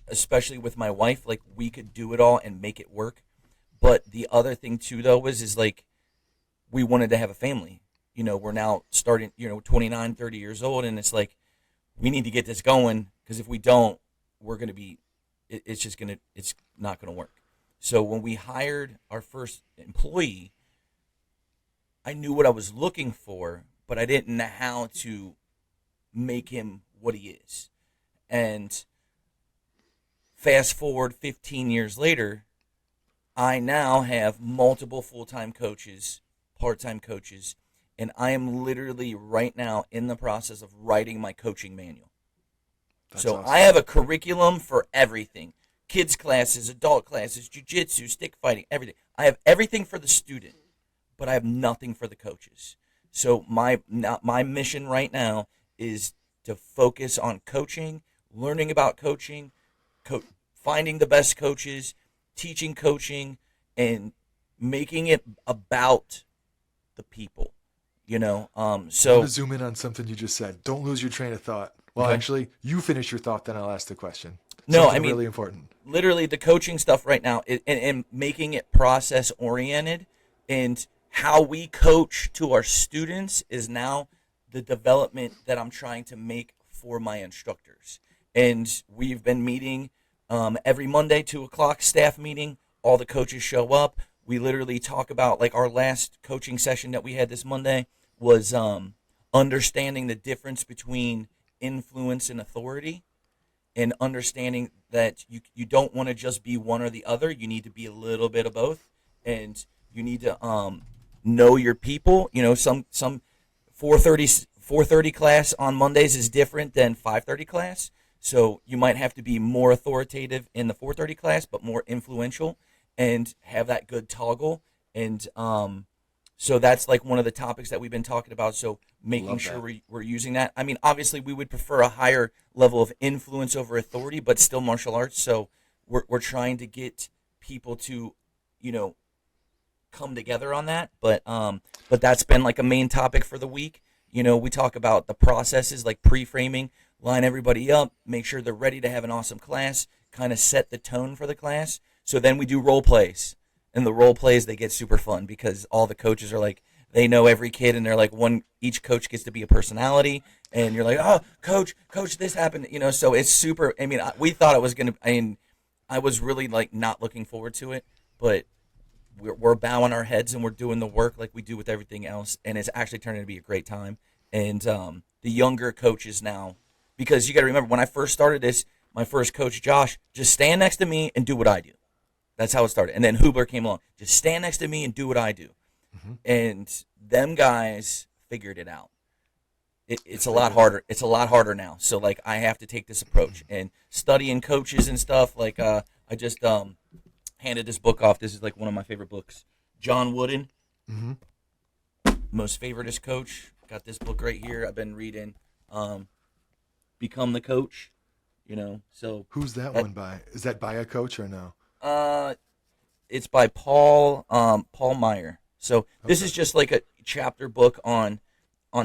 especially with my wife, like, we could do it all and make it work. But the other thing too, though, is like, we wanted to have a family. We're now starting, 29, 30 years old, and it's like, we need to get this going, because if we don't, we're going to be, it's not going to work. So when we hired our first employee, I knew what I was looking for, but I didn't know how to make him what he is. And fast forward 15 years later, I now have multiple full-time coaches, part-time coaches, and I am literally right now in the process of writing my coaching manual. That's so awesome. I have a curriculum for everything. Kids classes, adult classes, jiu-jitsu, stick fighting, everything. I have everything for the student, but I have nothing for the coaches. So my mission right now is to focus on coaching, learning about coaching, finding the best coaches, teaching coaching, and making it about the people. So I want to zoom in on something you just said. Don't lose your train of thought. Well, Okay. actually, you finish your thought, then I'll ask the question. No, Something I mean, really important. literally the coaching stuff right now, and making it process oriented, and how we coach to our students is now the development that I'm trying to make for my instructors. And we've been meeting every Monday, 2:00 staff meeting. All the coaches show up. We literally talk about, like, our last coaching session that we had this Monday was understanding the difference between influence and authority, and understanding that you don't want to just be one or the other. You need to be a little bit of both, and you need to know your people. Some 4:30 class on Mondays is different than 5:30 class. So you might have to be more authoritative in the 4:30 class, but more influential, and have that good toggle. And so that's like one of the topics that we've been talking about. So making Love sure that. we're using that. I mean, obviously we would prefer a higher level of influence over authority, but still martial arts. So we're trying to get people to, come together on that. But that's been like a main topic for the week. We talk about the processes, like pre-framing, line everybody up, make sure they're ready to have an awesome class, kind of set the tone for the class. So then we do role plays. And the role plays, they get super fun, because all the coaches are like, they know every kid, and they're like, each coach gets to be a personality, and you're like, oh, coach, this happened, so it's super. I mean, we thought it was going to, I was really like not looking forward to it, but we're bowing our heads and we're doing the work like we do with everything else, and it's actually turning to be a great time. And the younger coaches now, because you got to remember, when I first started this, my first coach, Josh, just stand next to me and do what I do. That's how it started. And then Hubler came along. Just stand next to me and do what I do. Mm-hmm. And them guys figured it out. It's a lot harder. It's a lot harder now. So, like, I have to take this approach. And studying coaches and stuff, like, I just handed this book off. This is, like, one of my favorite books. John Wooden, Mm-hmm. most favoritist coach. Got this book right here I've been reading. become the coach. So Who's that one by? Is that by a coach or no? uh, it's by Paul Meyer. So this Okay. is just like a chapter book on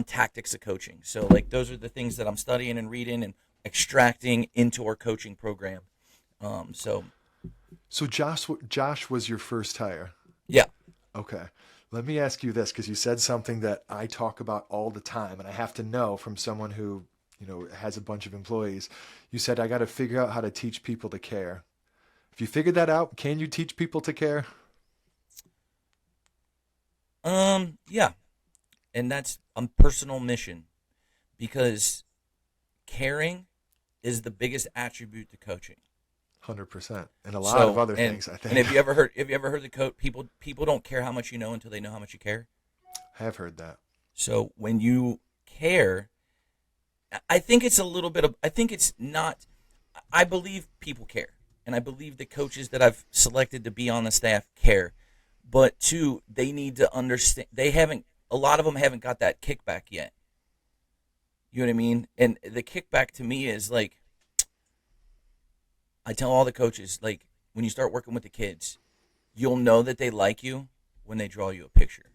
tactics of coaching. So like those are the things that I'm studying and reading and extracting into our coaching program. So So Josh was your first hire. yeah. Okay. Let me ask you this, because you said something that I talk about all the time, and I have to know from someone who, has a bunch of employees. You said, I got to figure out how to teach people to care. If you figured that out, can you teach people to care? Yeah, and that's a personal mission because caring is the biggest attribute to coaching. 100%. And a lot of So other things, I and think. have you ever heard the quote, people don't care how much you know until they know how much you care. I have heard that. So when you care, I think it's a little bit of, I think it's not, I believe people care. And I believe the coaches that I've selected to be on the staff care. But two, they need to understand, a lot of them haven't got that kickback yet. You know what I mean? And the kickback to me is like, I tell all the coaches, like, when you start working with the kids, you'll know that they like you when they draw you a picture.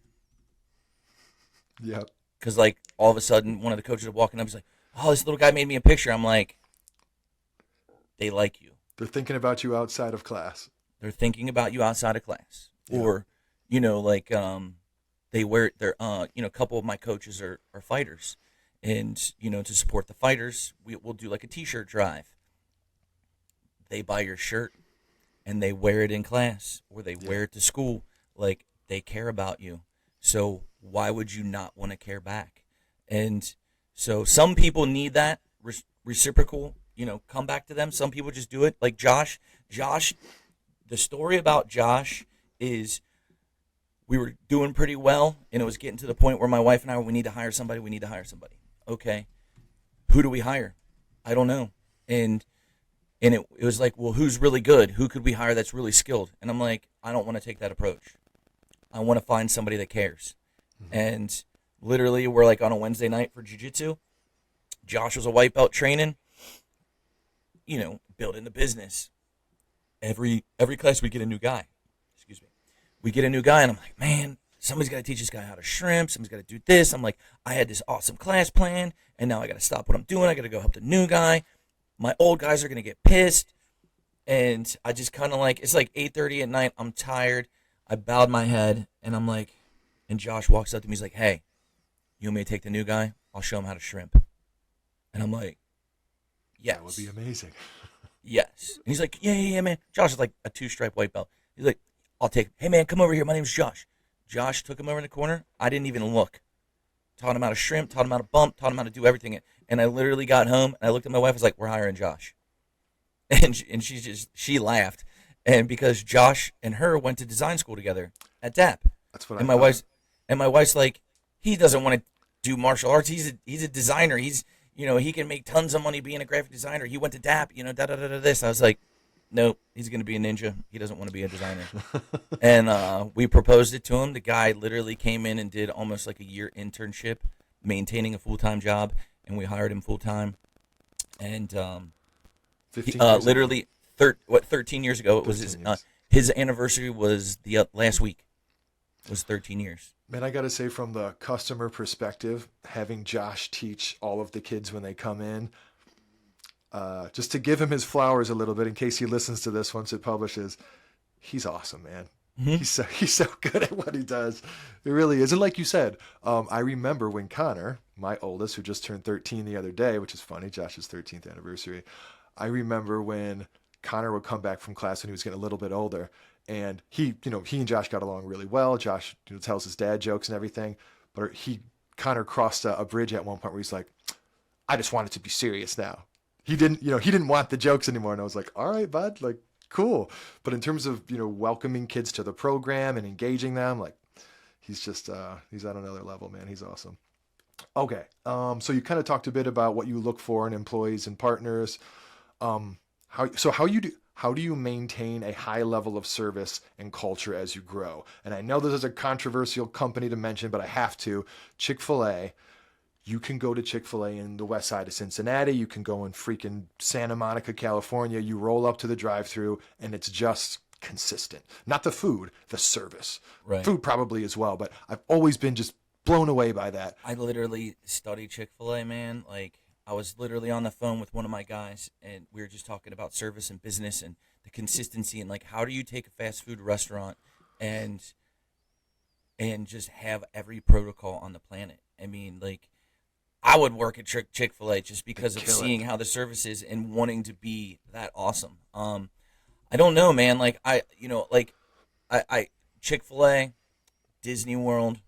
Yep. Because, like, all of a sudden, one of the coaches are walking up, he's like, oh, this little guy made me a picture. I'm like, they like you. They're thinking about you outside of class. They're thinking about you outside of class. Yeah. Or, like, they wear their, a couple of my coaches are fighters. And, to support the fighters, we'll do like a t-shirt drive. They buy your shirt and they wear it in class or they wear it to school. Like, they care about you. So why would you not want to care back? And so some people need that reciprocal, come back to them. Some people just do it. Like Josh, the story about Josh is we were doing pretty well and it was getting to the point where my wife and I, we need to hire somebody. Okay. Who do we hire? I don't know. And it was like, well, who's really good? Who could we hire that's really skilled? And I'm like, I don't want to take that approach. I want to find somebody that cares. Mm-hmm. And literally, we're like on a Wednesday night for jiu-jitsu. Josh was a white belt training, building the business. Every class we get a new guy. Excuse me. We get a new guy, and I'm like, man, somebody's got to teach this guy how to shrimp. Somebody's got to do this. I'm like, I had this awesome class plan, and now I got to stop what I'm doing. I got to go help the new guy. My old guys are going to get pissed. And I just kind of like, it's like 8:30 at night. I'm tired. I bowed my head, and I'm like, and Josh walks up to me. He's like, hey, you want me to take the new guy? I'll show him how to shrimp. And I'm like, yes. That would be amazing. Yes. And he's like, yeah, man. Josh is like a 2-stripe white belt. He's like, I'll take him. Hey, man, come over here. My name's Josh. Josh took him over in the corner. I didn't even look. Taught him how to shrimp, taught him how to bump, taught him how to do everything. And I literally got home, and I looked at my wife. I was like, we're hiring Josh. And she laughed. And because Josh and her went to design school together at DAP. That's what and I my thought. my wife's like, he doesn't want to do martial arts. He's a designer. He's, he can make tons of money being a graphic designer. He went to DAP, this. I was like, nope, he's going to be a ninja. He doesn't want to be a designer. And we proposed it to him. The guy literally came in and did almost like a year internship, maintaining a full-time job, and we hired him full-time. And 15 years literally, 13 years ago, it was his anniversary was the last week. It was 13 years. Man, I got to say, from the customer perspective, having Josh teach all of the kids when they come in, just to give him his flowers a little bit in case he listens to this once it publishes, he's awesome, man. Mm-hmm. He's so good at what he does. It really is. And like you said, I remember when Connor, my oldest, who just turned 13 the other day, which is funny, Josh's 13th anniversary. I remember when Connor would come back from class when he was getting a little bit older, and he and Josh got along really well. Josh tells his dad jokes and everything, but Connor crossed a bridge at one point where he's like, I just want it to be serious now. He didn't want the jokes anymore. And I was like, all right, bud, like, cool. But in terms of, welcoming kids to the program and engaging them, like, he's just, he's at another level, man. He's awesome. Okay. So you kind of talked a bit about what you look for in employees and partners. How do you maintain a high level of service and culture as you grow? And I know this is a controversial company to mention, but I have to. Chick-fil-A, You can go to Chick-fil-A in the west side of Cincinnati. You can go in freaking Santa Monica, California. You roll up to the drive-thru, and it's just consistent. Not the food, the service. Right. Food probably as well, but I've always been just blown away by that. I literally study Chick-fil-A, man. Like, I was literally on the phone with one of my guys, and we were just talking about service and business and the consistency and, like, how do you take a fast food restaurant and just have every protocol on the planet? I mean, like, I would work at Chick-fil-A just because of seeing how the service is and wanting to be that awesome. I don't know, man. Like, I Chick-fil-A, Disney World.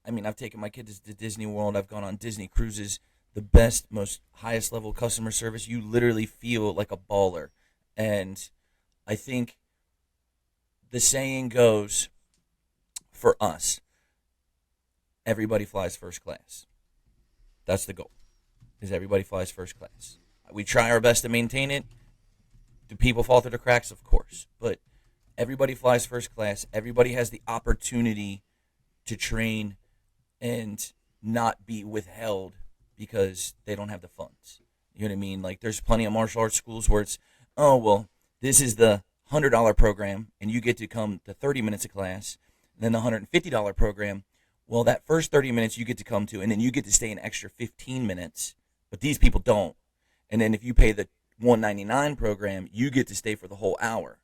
I mean, I've taken my kids to Disney World. I've gone on Disney cruises. The best, most highest level customer service. You literally feel like a baller. And I think the saying goes, for us, everybody flies first class. That's the goal, is everybody flies first class. We try our best to maintain it. Do people fall through the cracks? Of course. But everybody flies first class. Everybody has the opportunity to train and not be withheld because they don't have the funds. You know what I mean? Like, there's plenty of martial arts schools where it's, oh, well, this is the $100 program, and you get to come to 30 minutes of class. And then the $150 program, well, that first 30 minutes you get to come to, and then you get to stay an extra 15 minutes. But these people don't. And then if you pay the $199 program, you get to stay for the whole hour.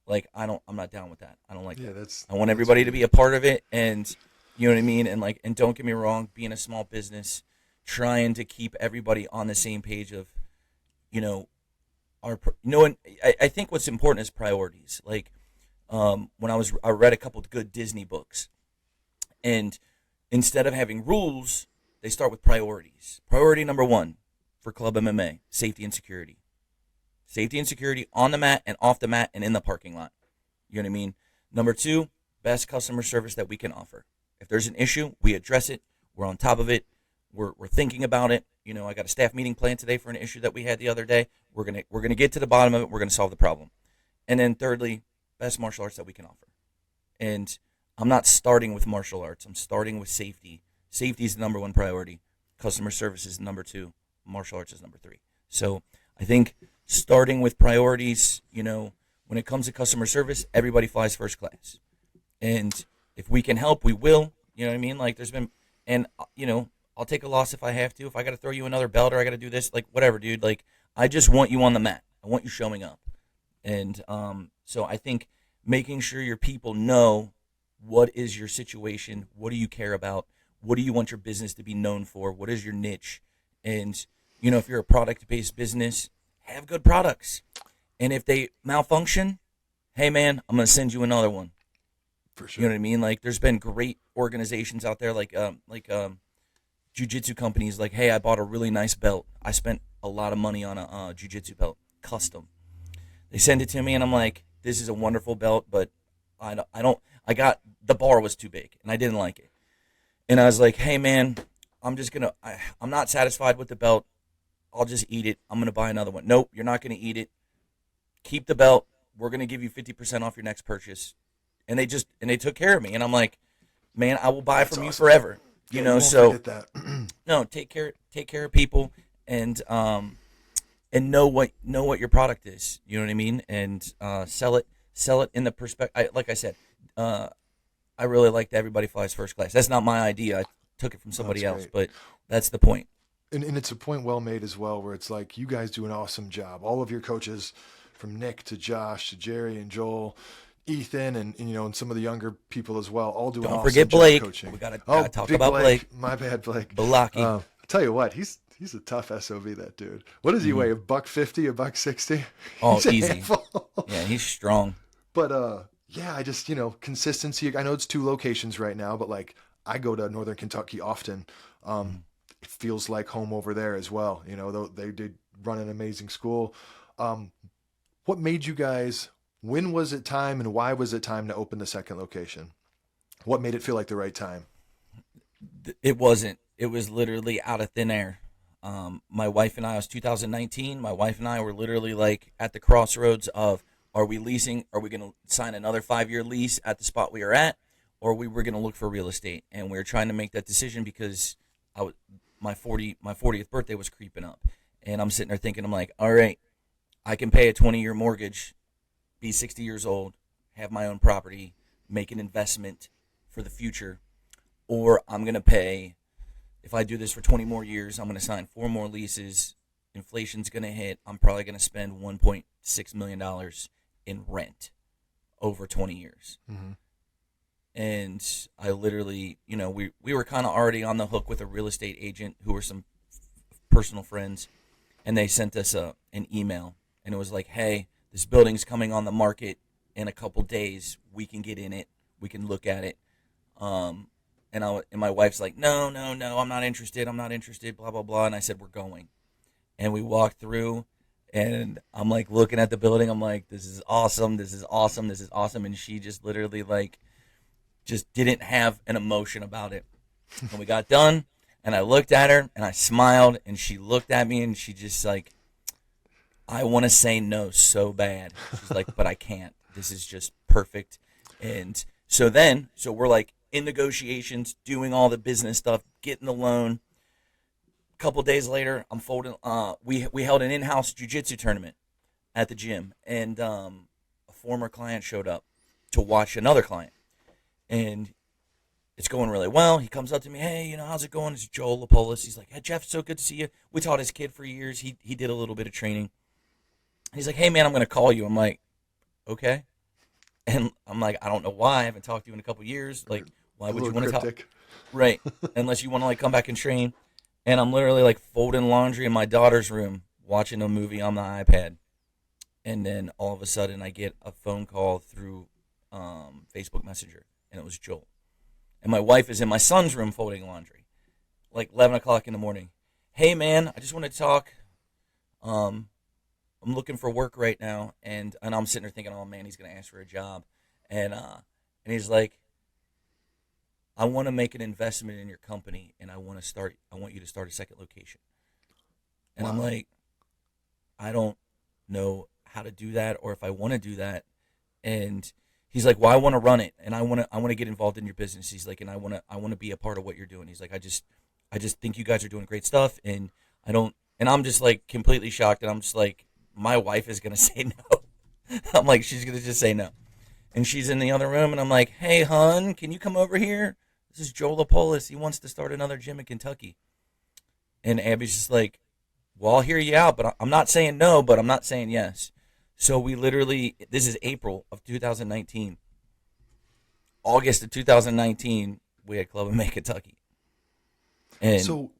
Like, I'm not down with that. I don't like that. I want everybody to be a part of it, and you know what I mean? And like, and don't get me wrong, being a small business, trying to keep everybody on the same page of, and I think what's important is priorities. Like, when I read a couple of good Disney books, and instead of having rules, they start with priorities. Priority number 1 for Club MMA, safety and security. Safety and security on the mat and off the mat and in the parking lot. You know what I mean? Number 2, best customer service that we can offer. If there's an issue, we address it. We're on top of it. We're thinking about it. I got a staff meeting planned today for an issue that we had the other day. We're gonna get to the bottom of it. We're gonna solve the problem. And then thirdly, best martial arts that we can offer. And I'm not starting with martial arts. I'm starting with safety. Safety is the number 1 priority. Customer service is number 2. Martial arts is number 3. So I think starting with priorities, when it comes to customer service, everybody flies first class. And if we can help, we will. You know what I mean? Like, there's been, and, I'll take a loss if I have to. If I got to throw you another belt or I got to do this, like, whatever, dude. Like, I just want you on the mat. I want you showing up. And so I think making sure your people know what is your situation, what do you care about, what do you want your business to be known for, what is your niche. And, if you're a product-based business, have good products. And if they malfunction, hey, man, I'm going to send you another one. For sure. You know what I mean? Like, there's been great organizations out there, like jiu-jitsu companies. Like, hey, I bought a really nice belt. I spent a lot of money on a jiu-jitsu belt, custom. They send it to me, and I'm like, this is a wonderful belt, but the bar was too big, and I didn't like it. And I was like, hey, man, I'm not satisfied with the belt. I'll just eat it. I'm going to buy another one. Nope, you're not going to eat it. Keep the belt. We're going to give you 50% off your next purchase. And they took care of me. And I'm like, man, I will buy from you forever. So no, take care of people and know what your product is. You know what I mean? And sell it in the perspective. Like I said, I really like that everybody flies first class. That's not my idea. I took it from somebody else, but that's the point. And it's a point well made as well, where it's like, you guys do an awesome job. All of your coaches, from Nick to Josh to Jerry and Joel, Ethan, and some of the younger people as well, all do an awesome job coaching. Don't forget Blake. We gotta talk about Blake. My bad, Blake. Balaki. I'll tell you what, he's a tough SOB, that dude. What does he weigh? $150, $160? Oh, easy. Yeah, he's strong. But yeah, I just consistency. I know it's 2 locations right now, but like, I go to Northern Kentucky often. It feels like home over there as well. They did run an amazing school. What made you guys? When was it time, and why was it time to open the second location? What made it feel like the right time? It wasn't. It was literally out of thin air. My wife and I, it was 2019. My wife and I were literally like at the crossroads of, are we leasing? Are we going to sign another 5-year lease at the spot we are at? Or we were going to look for real estate? And we were trying to make that decision because my 40th birthday was creeping up, and I'm sitting there thinking, I'm like, all right, I can pay a 20-year mortgage, be 60 years old, have my own property, make an investment for the future, or I'm going to pay, if I do this for 20 more years, I'm going to sign 4 more leases, inflation's going to hit, I'm probably going to spend $1.6 million in rent over 20 years. Mm-hmm. And I literally, we were kind of already on the hook with a real estate agent who were some personal friends, and they sent us an email, and it was like, hey, this building's coming on the market in a couple days. We can get in it. We can look at it. And my wife's like, no, I'm not interested, blah, blah, blah. And I said, we're going. And we walked through, and I'm like looking at the building. I'm like, this is awesome. And she just literally just didn't have an emotion about it. And we got done, and I looked at her, and I smiled, and she looked at me, and she just I want to say no so bad. She's like, but I can't. This is just perfect. And so we're in negotiations, doing all the business stuff, getting the loan. A couple days later, I'm folding. We held an in-house jiu-jitsu tournament at the gym, and a former client showed up to watch another client, and it's going really well. He comes up to me, hey, how's it going? It's Joel Lapolis. He's like, hey, Jeff, so good to see you. We taught his kid for years. He did a little bit of training. He's like, hey, man, I'm going to call you. I'm like, okay. And I'm like, I don't know why. I haven't talked to you in a couple years. Like, why would you want to talk? Right. Unless you want to come back and train. And I'm literally folding laundry in my daughter's room, watching a movie on the iPad. And then all of a sudden I get a phone call through Facebook Messenger, and it was Joel. And my wife is in my son's room folding laundry, 11 o'clock in the morning. Hey, man, I just want to talk. I'm looking for work right now, and I'm sitting there thinking, oh man, he's gonna ask for a job, and he's like, I want to make an investment in your company, and I want you to start a second location. And wow. I'm like, I don't know how to do that, or if I want to do that. And he's like, well, I want to run it, and I want to get involved in your business. He's like, and I want to be a part of what you're doing. He's like, I just think you guys are doing great stuff, and I'm just completely shocked, and I'm just like, my wife is going to say no. I'm like, she's going to just say no. And she's in the other room, and I'm like, hey, hon, can you come over here? This is Joel Lapolis. He wants to start another gym in Kentucky. And Abby's just like, well, I'll hear you out, but I'm not saying no, but I'm not saying yes. So we literally, this is April of 2019. August of 2019, we had Club MMA Kentucky. And so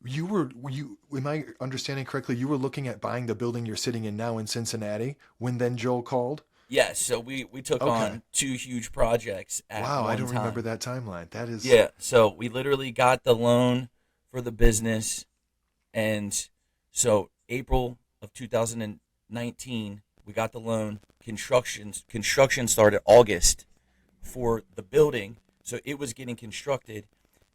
am I understanding correctly, you were looking at buying the building you're sitting in now in Cincinnati when then Joel called? Yes, so we took on 2 huge projects at one time. Wow, I don't remember that timeline. That is... Yeah, so we literally got the loan for the business, and so April of 2019, we got the loan. Construction started August for the building, so it was getting constructed.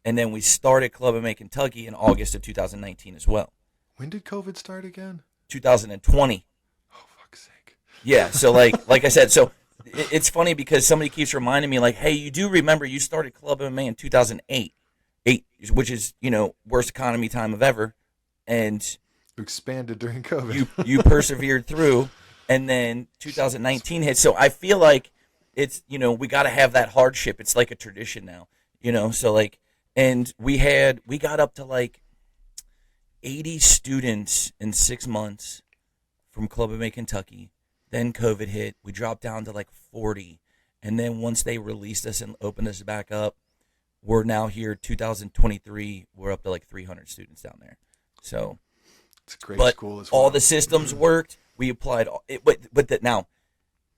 And then we started Club MMA Kentucky in August of 2019 as well. When did COVID start again? 2020. Oh, fuck's sake. Yeah, so like I said, so it's funny because somebody keeps reminding me, hey, you do remember you started Club MMA in 2008, which is, worst economy time of ever. And you expanded during COVID. you persevered through, and then 2019 hit. So I feel like it's, we got to have that hardship. It's like a tradition now, so and we got up to 80 students in 6 months from Club MMA Kentucky. Then COVID hit. We dropped down to 40. And then once they released us and opened us back up, we're now here 2023. We're up to 300 students down there. So it's a great school as well. All the systems worked. We applied it, but that now,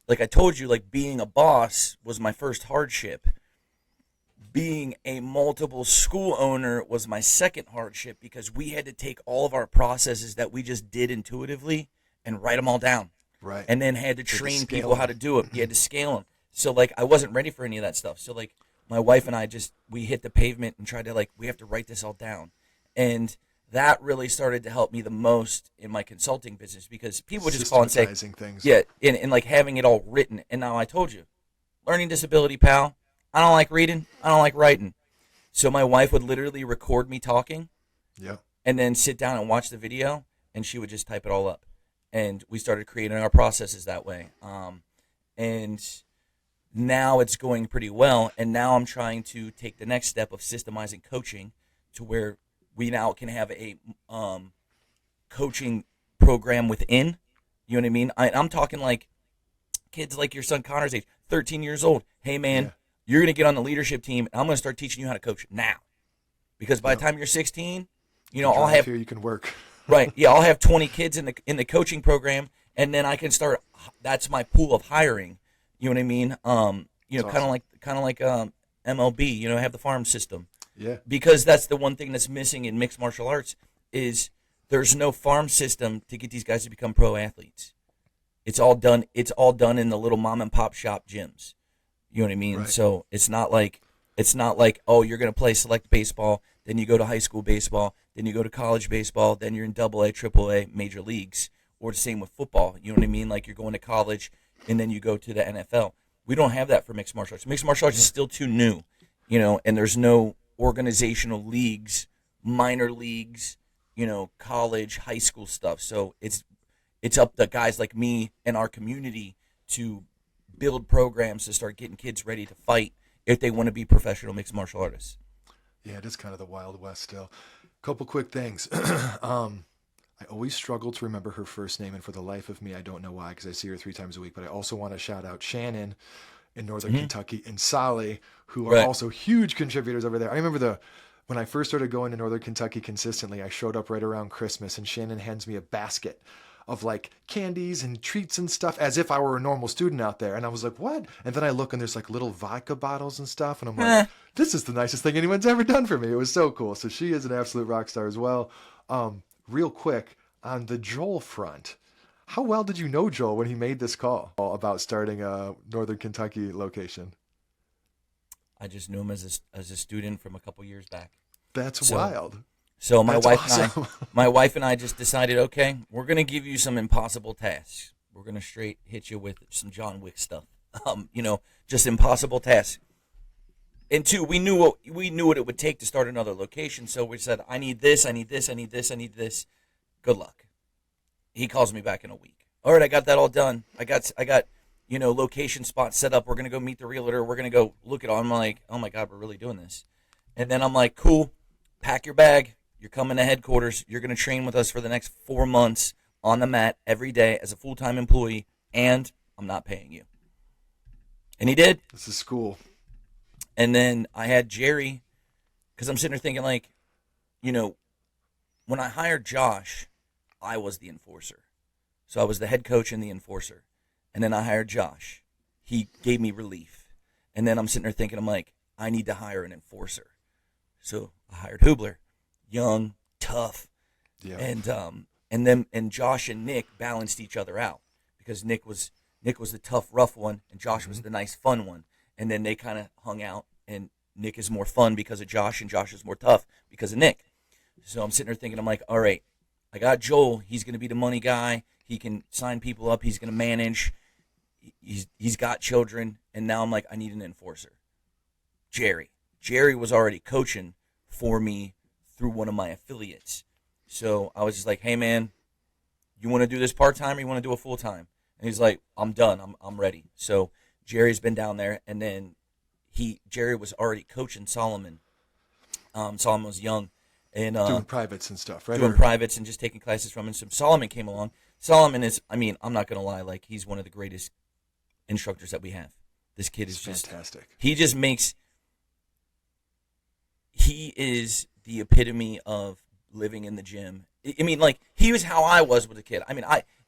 I told you, being a boss was my first hardship. Being a multiple school owner was my second hardship because we had to take all of our processes that we just did intuitively and write them all down. Right. And then had to train people how to do it. You had to scale them. So, I wasn't ready for any of that stuff. So, my wife and I we hit the pavement and tried to, we have to write this all down. And that really started to help me the most in my consulting business because people would just call and say, things. Yeah, and having it all written. And now I told you, learning disability, pal. I don't like reading. I don't like writing. So my wife would literally record me talking, Yeah. and then sit down and watch the video, and she would just type it all up. And we started creating our processes that way. And now it's going pretty well. And now I'm trying to take the next step of systemizing coaching to where we now can have a coaching program within. You know what I mean? I'm talking like kids like your son Connor's age, 13 years old. Hey, man, you're going to get on the leadership team, and I'm going to start teaching you how to coach now. Because by the time you're 16, I'll have here you can work. right. Yeah, I'll have 20 kids in the coaching program, and then I can start. That's my pool of hiring. You know what I mean? Kind of like MLB. Have the farm system. Yeah. Because that's the one thing that's missing in mixed martial arts is there's no farm system to get these guys to become pro athletes. It's all done. It's all done in the little mom and pop shop gyms. You know what I mean? Right. So it's not like oh, you're gonna play select baseball, then you go to high school baseball, then you go to college baseball, then you're in AA, AAA, major leagues, or the same with football. You know what I mean? Like you're going to college and then you go to the NFL. We don't have that for mixed martial arts. Mixed martial arts is still too new, and there's no organizational leagues, minor leagues, college, high school stuff. So it's up to guys like me and our community to build programs to start getting kids ready to fight if they want to be professional mixed martial artists. Yeah, it is kind of the Wild West still. Couple quick things. I always struggle to remember her first name, and for the life of me, I don't know why, because I see her 3 times a week. But I also want to shout out Shannon in Northern Kentucky and Sally, who are also huge contributors over there. I remember when I first started going to Northern Kentucky consistently, I showed up right around Christmas, and Shannon hands me a basket of like candies and treats and stuff as if I were a normal student out there. And I was like, what? And then I look and there's like little vodka bottles and stuff. And I'm like, this is the nicest thing anyone's ever done for me. It was so cool. So she is an absolute rock star as well. Real quick, on the Joel front, how well did you know Joel when he made this call about starting a Northern Kentucky location? I just knew him as a student from a couple years back. That's wild. So That's awesome. my wife and I just decided, okay, we're gonna give you some impossible tasks. We're gonna straight hit you with some John Wick stuff. Just impossible tasks. And 2, we knew what it would take to start another location. So we said, I need this, I need this, I need this, I need this. Good luck. He calls me back in a week. All right, I got that all done. I got location spots set up. We're gonna go meet the realtor. We're gonna go look at all. I'm like, oh my God, we're really doing this. And then I'm like, cool, pack your bag. You're coming to headquarters. You're going to train with us for the next 4 months on the mat every day as a full-time employee, and I'm not paying you. And he did. This is school. And then I had Jerry, because I'm sitting there thinking, like, when I hired Josh, I was the enforcer. So I was the head coach and the enforcer. And then I hired Josh. He gave me relief. And then I'm sitting there thinking, I'm like, I need to hire an enforcer. So I hired Hubler. Young, tough, and Josh and Nick balanced each other out because Nick was the tough, rough one, and Josh was the nice, fun one. And then they kind of hung out, and Nick is more fun because of Josh, and Josh is more tough because of Nick. So I'm sitting there thinking, I'm like, all right, I got Joel. He's going to be the money guy. He can sign people up. He's going to manage. He's got children, and now I'm like, I need an enforcer. Jerry was already coaching for me through one of my affiliates. So I was just like, hey man, you want to do this part-time or you want to do it full-time? And he's like, I'm done. I'm ready. So Jerry's been down there, and then Jerry was already coaching Solomon. Solomon was young and doing privates and stuff, right? Doing privates and just taking classes from him. So Solomon came along. Solomon is, I'm not going to lie, like he's one of the greatest instructors that we have. This kid is just fantastic. He is the epitome of living in the gym. Like he was how I was with a kid.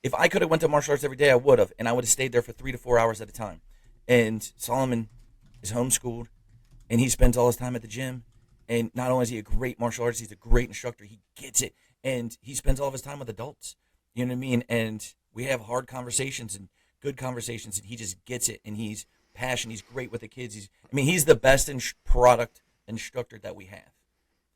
If I could have went to martial arts every day, I would have, and I would have stayed there for 3 to 4 hours at a time. And Solomon is homeschooled, and he spends all his time at the gym. And not only is he a great martial artist, he's a great instructor. He gets it, and he spends all of his time with adults. You know what I mean? And we have hard conversations and good conversations, and he just gets it. And he's passionate. He's great with the kids. He's the best product instructor that we have,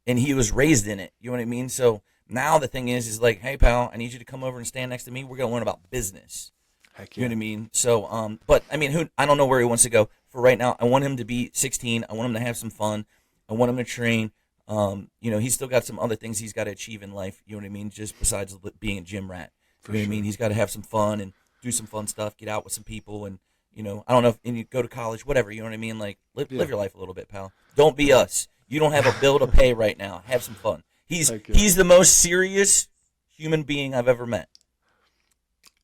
and he was raised in it. You know what I mean? So now the thing is like, hey pal, I need you to come over and stand next to me. We're gonna learn about business. Heck yeah. You know what I mean? So but I don't know where he wants to go. For right now, I want him to be 16. I want him to have some fun. I want him to train. He's still got some other things he's got to achieve in life. You know what I mean? Just besides being a gym rat. You know what I mean? He's got to have some fun and do some fun stuff, get out with some people, and I don't know if you go to college, whatever. You know what I mean? Like live your life a little bit, pal. Don't be us. You don't have a bill to pay right now. Have some fun. He's the most serious human being I've ever met.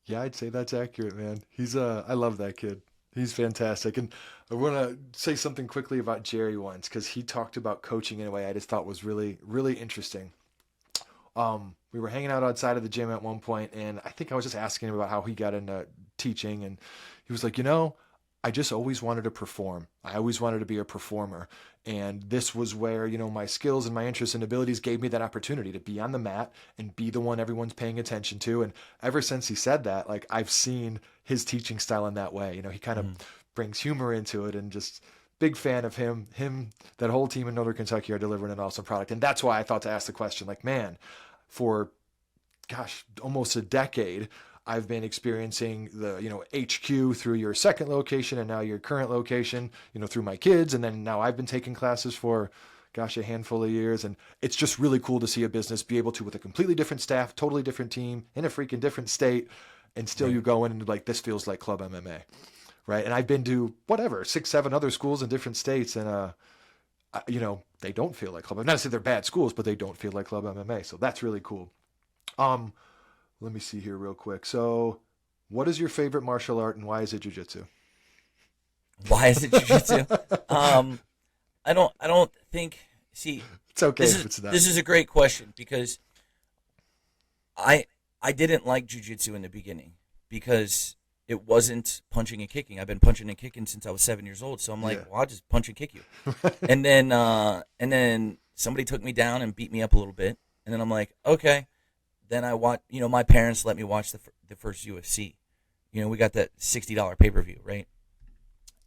Yeah, I'd say that's accurate, man. I love that kid. He's fantastic. And I want to say something quickly about Jerry once, because he talked about coaching in a way I just thought was really, really interesting. We were hanging out outside of the gym at one point, and I think I was just asking him about how he got into teaching, and he was like, I just always wanted to perform. I always wanted to be a performer. And this was where, my skills and my interests and abilities gave me that opportunity to be on the mat and be the one everyone's paying attention to. And ever since he said that, like, I've seen his teaching style in that way. He kind of brings humor into it, and just big fan of him. That whole team in Northern Kentucky are delivering an awesome product. And that's why I thought to ask the question, like, man, for almost a decade, I've been experiencing the, HQ through your second location and now your current location, through my kids. And then now I've been taking classes for, a handful of years. And it's just really cool to see a business be able to, with a completely different staff, totally different team, in a freaking different state, and still you go in and like, this feels like Club MMA, right? And I've been to 6, 7 other schools in different states, and, they don't feel like Club MMA. Not to say they're bad schools, but they don't feel like Club MMA. So that's really cool. Let me see here real quick. So, what is your favorite martial art, and why is it jiu-jitsu? Why is it jiu-jitsu? I don't think. See, it's okay if it's not. This is a great question, because I didn't like jiu-jitsu in the beginning because it wasn't punching and kicking. I've been punching and kicking since I was 7 years old. So I'm like, well, I'll just punch and kick you. and then somebody took me down and beat me up a little bit, and then I'm like, okay. Then I watch, my parents let me watch the first UFC. We got that $60 pay-per-view, right?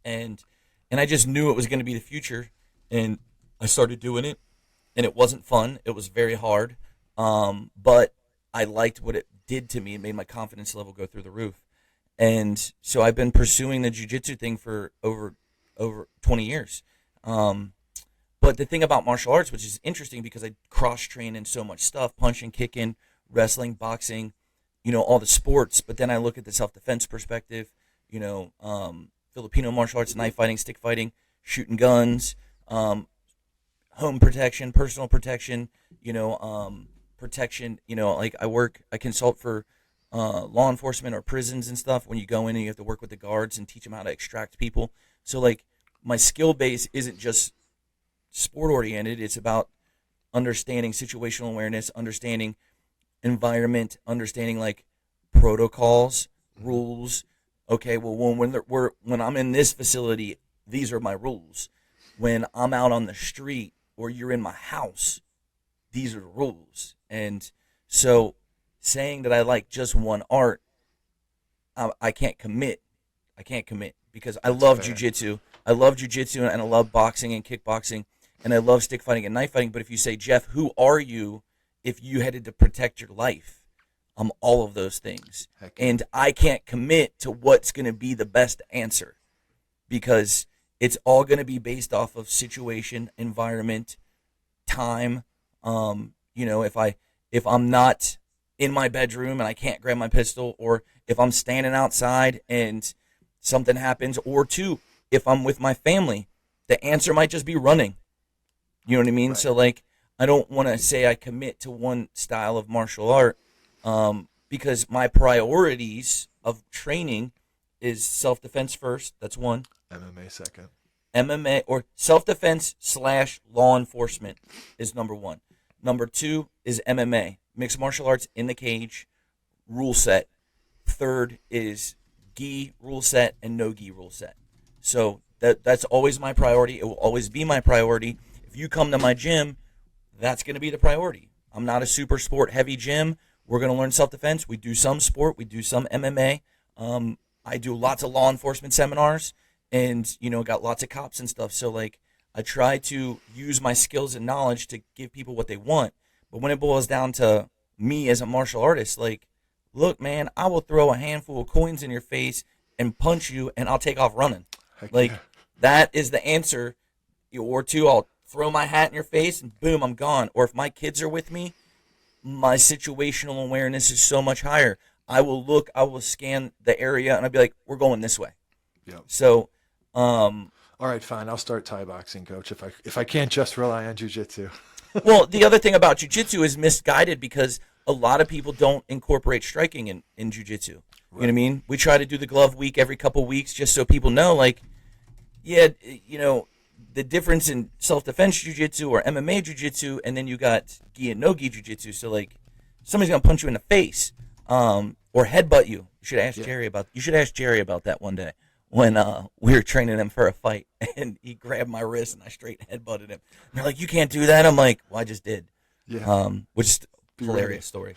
And I just knew it was going to be the future, and I started doing it, and it wasn't fun. It was very hard, but I liked what it did to me. It made my confidence level go through the roof. And so I've been pursuing the jiu-jitsu thing for over 20 years. But the thing about martial arts, which is interesting because I cross-train in so much stuff, punching, kicking, wrestling, boxing, all the sports. But then I look at the self-defense perspective, Filipino martial arts, knife fighting, stick fighting, shooting guns, home protection, personal protection, protection, like I consult for law enforcement or prisons and stuff. When you go in and you have to work with the guards and teach them how to extract people. So like my skill base isn't just sport oriented. It's about understanding situational awareness, understanding environment, understanding like protocols, rules. Okay, well, when I'm in this facility, these are my rules. When I'm out on the street or you're in my house, these are the rules. And so saying that I like just one art, I can't commit. Because I love jiu-jitsu. I love jiu-jitsu, and I love boxing and kickboxing, and I love stick fighting and knife fighting. But if you say, Jeff, who are you if you headed to protect your life? I'm all of those things. And I can't commit to what's going to be the best answer, because it's all going to be based off of situation, environment, time. If I'm not in my bedroom and I can't grab my pistol, or if I'm standing outside and something happens, or two, if I'm with my family, the answer might just be running. You know what I mean? Right. So like, I don't want to say I commit to one style of martial art, because my priorities of training is self-defense first. That's one. MMA second. MMA or self-defense / law enforcement is number one. Number two is MMA, mixed martial arts in the cage, rule set. Third is gi rule set and no gi rule set. So that's always my priority. It will always be my priority. If you come to my gym, that's going to be the priority. I'm not a super sport heavy gym. We're going to learn self-defense. We do some sport. We do some MMA. I do lots of law enforcement seminars, and, got lots of cops and stuff. So, like, I try to use my skills and knowledge to give people what they want. But when it boils down to me as a martial artist, like, look, man, I will throw a handful of coins in your face and punch you, and I'll take off running. That is the answer. Or two, I'll throw my hat in your face and boom, I'm gone. Or if my kids are with me, my situational awareness is so much higher. I will scan the area, and I'll be like, we're going this way. Yep. So, all right, fine. I'll start Thai boxing, coach, if I can't just rely on jiu-jitsu. well, the other thing about jiu-jitsu is misguided because a lot of people don't incorporate striking in jiu-jitsu. Right. You know what I mean? We try to do the glove week every couple weeks just so people know, like, yeah, you know, the difference in self-defense jiu-jitsu or MMA jiu-jitsu, and then you got gi and no-gi jiu-jitsu. So, like, somebody's going to punch you in the face or headbutt you. You should ask Jerry about that one day when we were training him for a fight, and he grabbed my wrist, and I straight headbutted him. And they're like, you can't do that. I'm like, well, I just did. Yeah. Which is a hilarious story.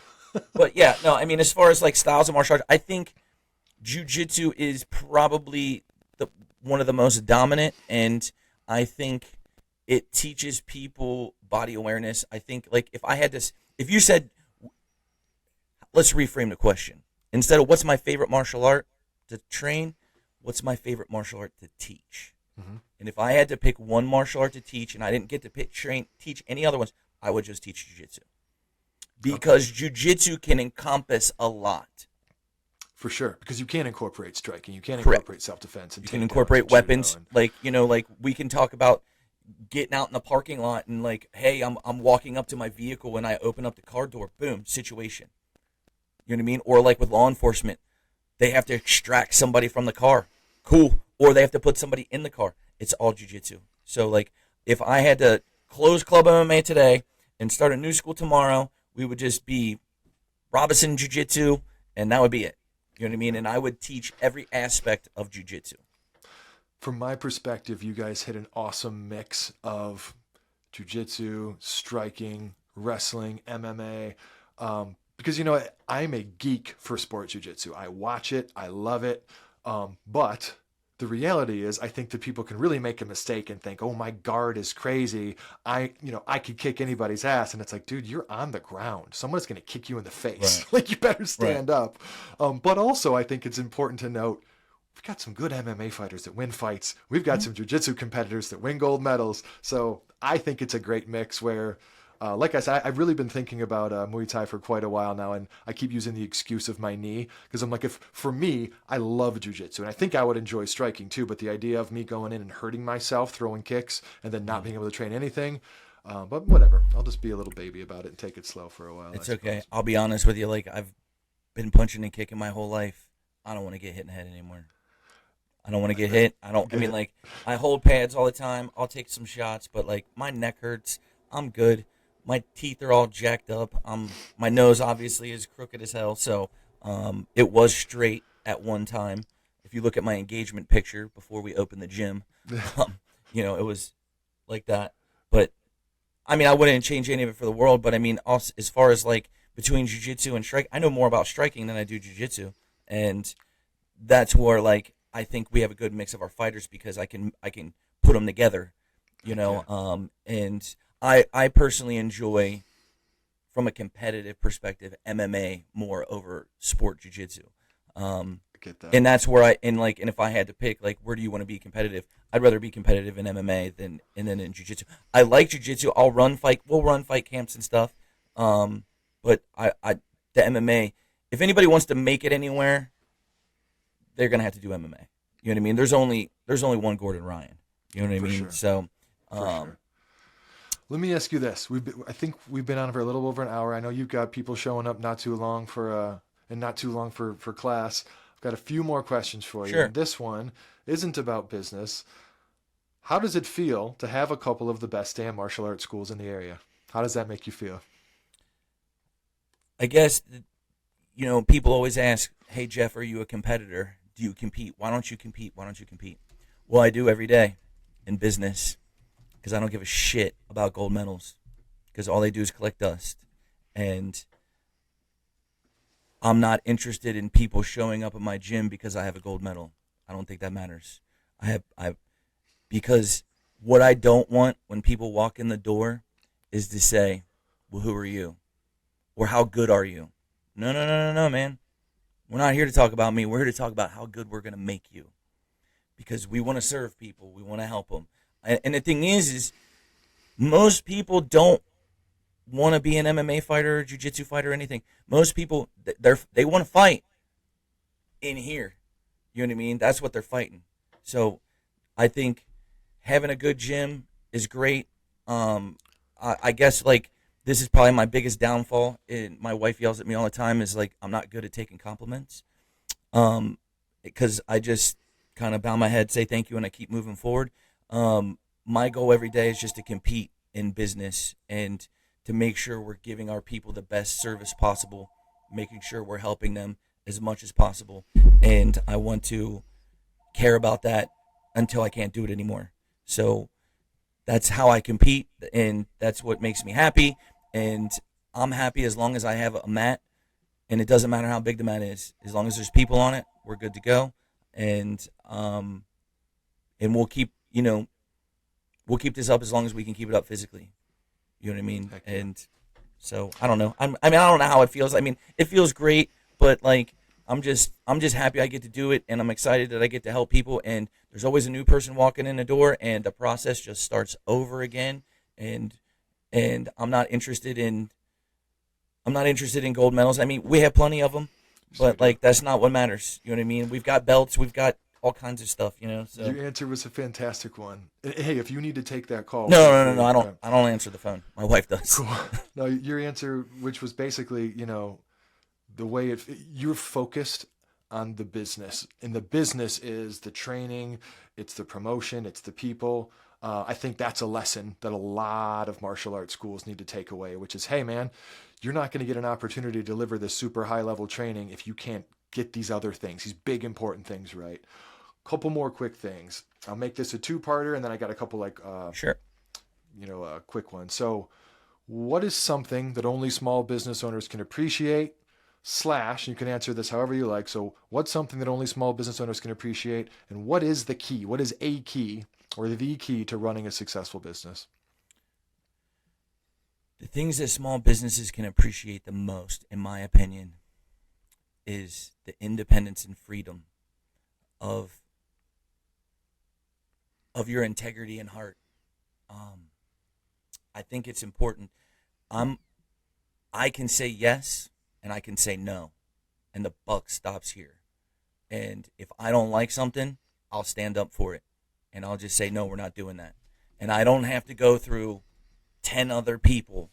But, yeah, no, I mean, as far as, like, styles of martial arts, I think jiu-jitsu is probably one of the most dominant, and I think it teaches people body awareness. I think, like, if you said, let's reframe the question. Instead of what's my favorite martial art to train, what's my favorite martial art to teach? Mm-hmm. And if I had to pick one martial art to teach and I didn't get to teach any other ones, I would just teach jiu-jitsu. Because jiu-jitsu can encompass a lot. For sure, because you can't incorporate striking, you can't incorporate self-defense, and you can incorporate weapons. Like, you know, like we can talk about getting out in the parking lot and like, hey, I'm walking up to my vehicle and I open up the car door, boom, situation. You know what I mean? Or like with law enforcement, they have to extract somebody from the car, cool. Or they have to put somebody in the car. It's all jiu-jitsu. So like, if I had to close Club MMA today and start a new school tomorrow, we would just be Robison Jiu-Jitsu, and that would be it. You know what I mean? And I would teach every aspect of jiu-jitsu. From my perspective, you guys hit an awesome mix of jiu-jitsu, striking, wrestling, MMA. Because, you know, I'm a geek for sport jiu-jitsu. I watch it. I love it. But the reality is I think that people can really make a mistake and think, oh, my guard is crazy. I could kick anybody's ass. And it's like, dude, you're on the ground. Someone's going to kick you in the face. Right. Like, you better stand up. But also I think it's important to note, we've got some good MMA fighters that win fights. We've got some jiu-jitsu competitors that win gold medals. So I think it's a great mix where, like I said, I've really been thinking about Muay Thai for quite a while now, and I keep using the excuse of my knee because I'm like, for me, I love jiu-jitsu, and I think I would enjoy striking too, but the idea of me going in and hurting myself, throwing kicks, and then not being able to train anything, but whatever. I'll just be a little baby about it and take it slow for a while. It's okay. I'll be honest with you. Like, I've been punching and kicking my whole life. I don't want to get hit in the head anymore. I don't want to get hit. I mean, like, I hold pads all the time. I'll take some shots, but, like, my neck hurts. I'm good. My teeth are all jacked up. My nose obviously is crooked as hell. So it was straight at one time. If you look at my engagement picture before we opened the gym, you know, it was like that. But I mean, I wouldn't change any of it for the world. But I mean, also, as far as like between jiu-jitsu and strike, I know more about striking than I do jiu-jitsu, and that's where like I think we have a good mix of our fighters because I can put them together, you know, and. I personally enjoy, from a competitive perspective, MMA more over sport jiu-jitsu. Get that. And that's where and if I had to pick, like, where do you want to be competitive? I'd rather be competitive in MMA than in jiu-jitsu. I like jiu-jitsu. We'll run fight camps and stuff. But the MMA, if anybody wants to make it anywhere, they're gonna have to do MMA. You know what I mean? There's only one Gordon Ryan. You know what I mean? Sure. So. Sure. Let me ask you this. I think we've been on for a little over an hour. I know you've got people showing up not too long for class. I've got a few more questions for you. Sure. And this one isn't about business. How does it feel to have a couple of the best damn martial arts schools in the area? How does that make you feel? I guess, you know, people always ask, hey, Jeff, are you a competitor? Do you compete? Why don't you compete? Why don't you compete? Well, I do every day in business. Because I don't give a shit about gold medals. Because all they do is collect dust. And I'm not interested in people showing up at my gym because I have a gold medal. I don't think that matters. Because what I don't want when people walk in the door is to say, well, who are you? Or how good are you? No, man. We're not here to talk about me. We're here to talk about how good we're going to make you. Because we want to serve people. We want to help them. And the thing is Most people don't want to be an MMA fighter or jiu-jitsu fighter or anything. Most people they want to fight in here. You know what I mean? That's what they're fighting. So I think having a good gym is great. I guess like this is probably my biggest downfall. My wife yells at me all the time. Is like I'm not good at taking compliments. Because I just kind of bow my head, say thank you, and I keep moving forward. My goal every day is just to compete in business and to make sure we're giving our people the best service possible, making sure we're helping them as much as possible. And I want to care about that until I can't do it anymore. So that's how I compete, and that's what makes me happy. And I'm happy as long as I have a mat, and it doesn't matter how big the mat is. As long as there's people on it, we're good to go. And we'll keep we'll keep this up as long as we can keep it up physically. You know what I mean? Heck yeah. And so I don't know. I don't know how it feels. I mean, it feels great, but like I'm just happy I get to do it, and I'm excited that I get to help people. And there's always a new person walking in the door, and the process just starts over again. And I'm not interested in gold medals. I mean, we have plenty of them, but like that's not what matters. You know what I mean? We've got belts, we've got all kinds of stuff. So Your answer was a fantastic one. Hey, if you need to take that call, no. I don't answer the phone. My wife does. Cool. No, your answer, which was basically, the way you're focused on the business, and the business is the training, it's the promotion, it's the people. I think that's a lesson that a lot of martial arts schools need to take away, which is, hey man, you're not going to get an opportunity to deliver this super high level training if you can't get these other things, these big important things right. Couple more quick things. I'll make this a two-parter, and then I got a couple Sure. quick ones. So, what is something that only small business owners can appreciate? Slash, you can answer this however you like. So, what's something that only small business owners can appreciate, and what is the key? What is a key or the key to running a successful business? The things that small businesses can appreciate the most, in my opinion, is the independence and freedom of your integrity and heart. I think it's important. I can say yes and I can say no, and the buck stops here. And if I don't like something, I'll stand up for it, and I'll just say no, we're not doing that. And I don't have to go through 10 other people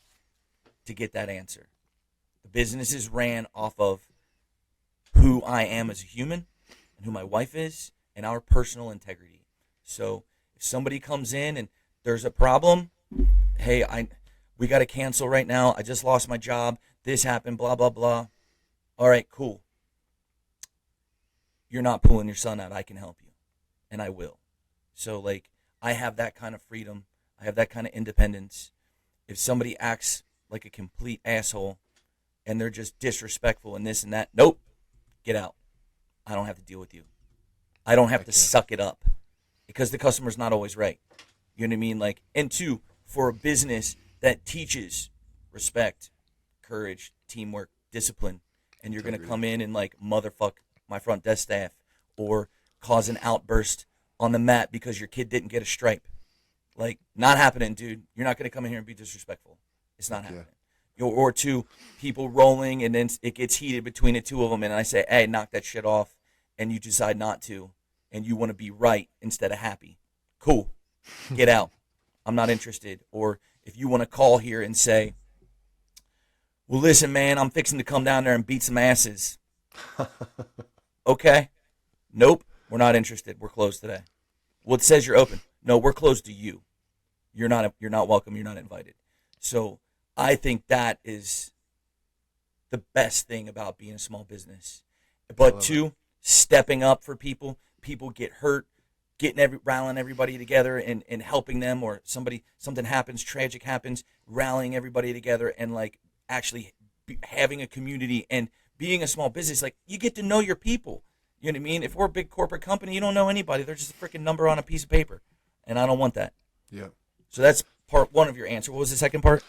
to get that answer. The business is ran off of who I am as a human and who my wife is and our personal integrity. So if somebody comes in and there's a problem, hey, we got to cancel right now. I just lost my job. This happened, blah, blah, blah. All right, cool. You're not pulling your son out. I can help you, and I will. So, like, I have that kind of freedom. I have that kind of independence. If somebody acts like a complete asshole and they're just disrespectful and this and that, nope, get out. I don't have to deal with you. I don't have to suck it up because the customer's not always right. You know what I mean? Like, and two, for a business that teaches respect, courage, teamwork, discipline, and you're going to come in and like motherfuck my front desk staff or cause an outburst on the mat because your kid didn't get a stripe. Like, not happening, dude. You're not going to come in here and be disrespectful. It's not happening. Or two, people rolling and then it gets heated between the two of them and I say, hey, knock that shit off, and you decide not to and you want to be right instead of happy. Cool. Get out. I'm not interested. Or if you want to call here and say, well, listen, man, I'm fixing to come down there and beat some asses. Okay. Nope. We're not interested. We're closed today. Well, it says you're open. No, we're closed to you. You're not welcome. You're not invited. So I think that is the best thing about being a small business. But two, stepping up for people. People get hurt, rallying everybody together and helping them, or something happens, tragic happens, rallying everybody together and like actually having a community and being a small business. Like, you get to know your people. You know what I mean? If we're a big corporate company, you don't know anybody. They're just a freaking number on a piece of paper. And I don't want that. Yeah. So that's part one of your answer. What was the second part?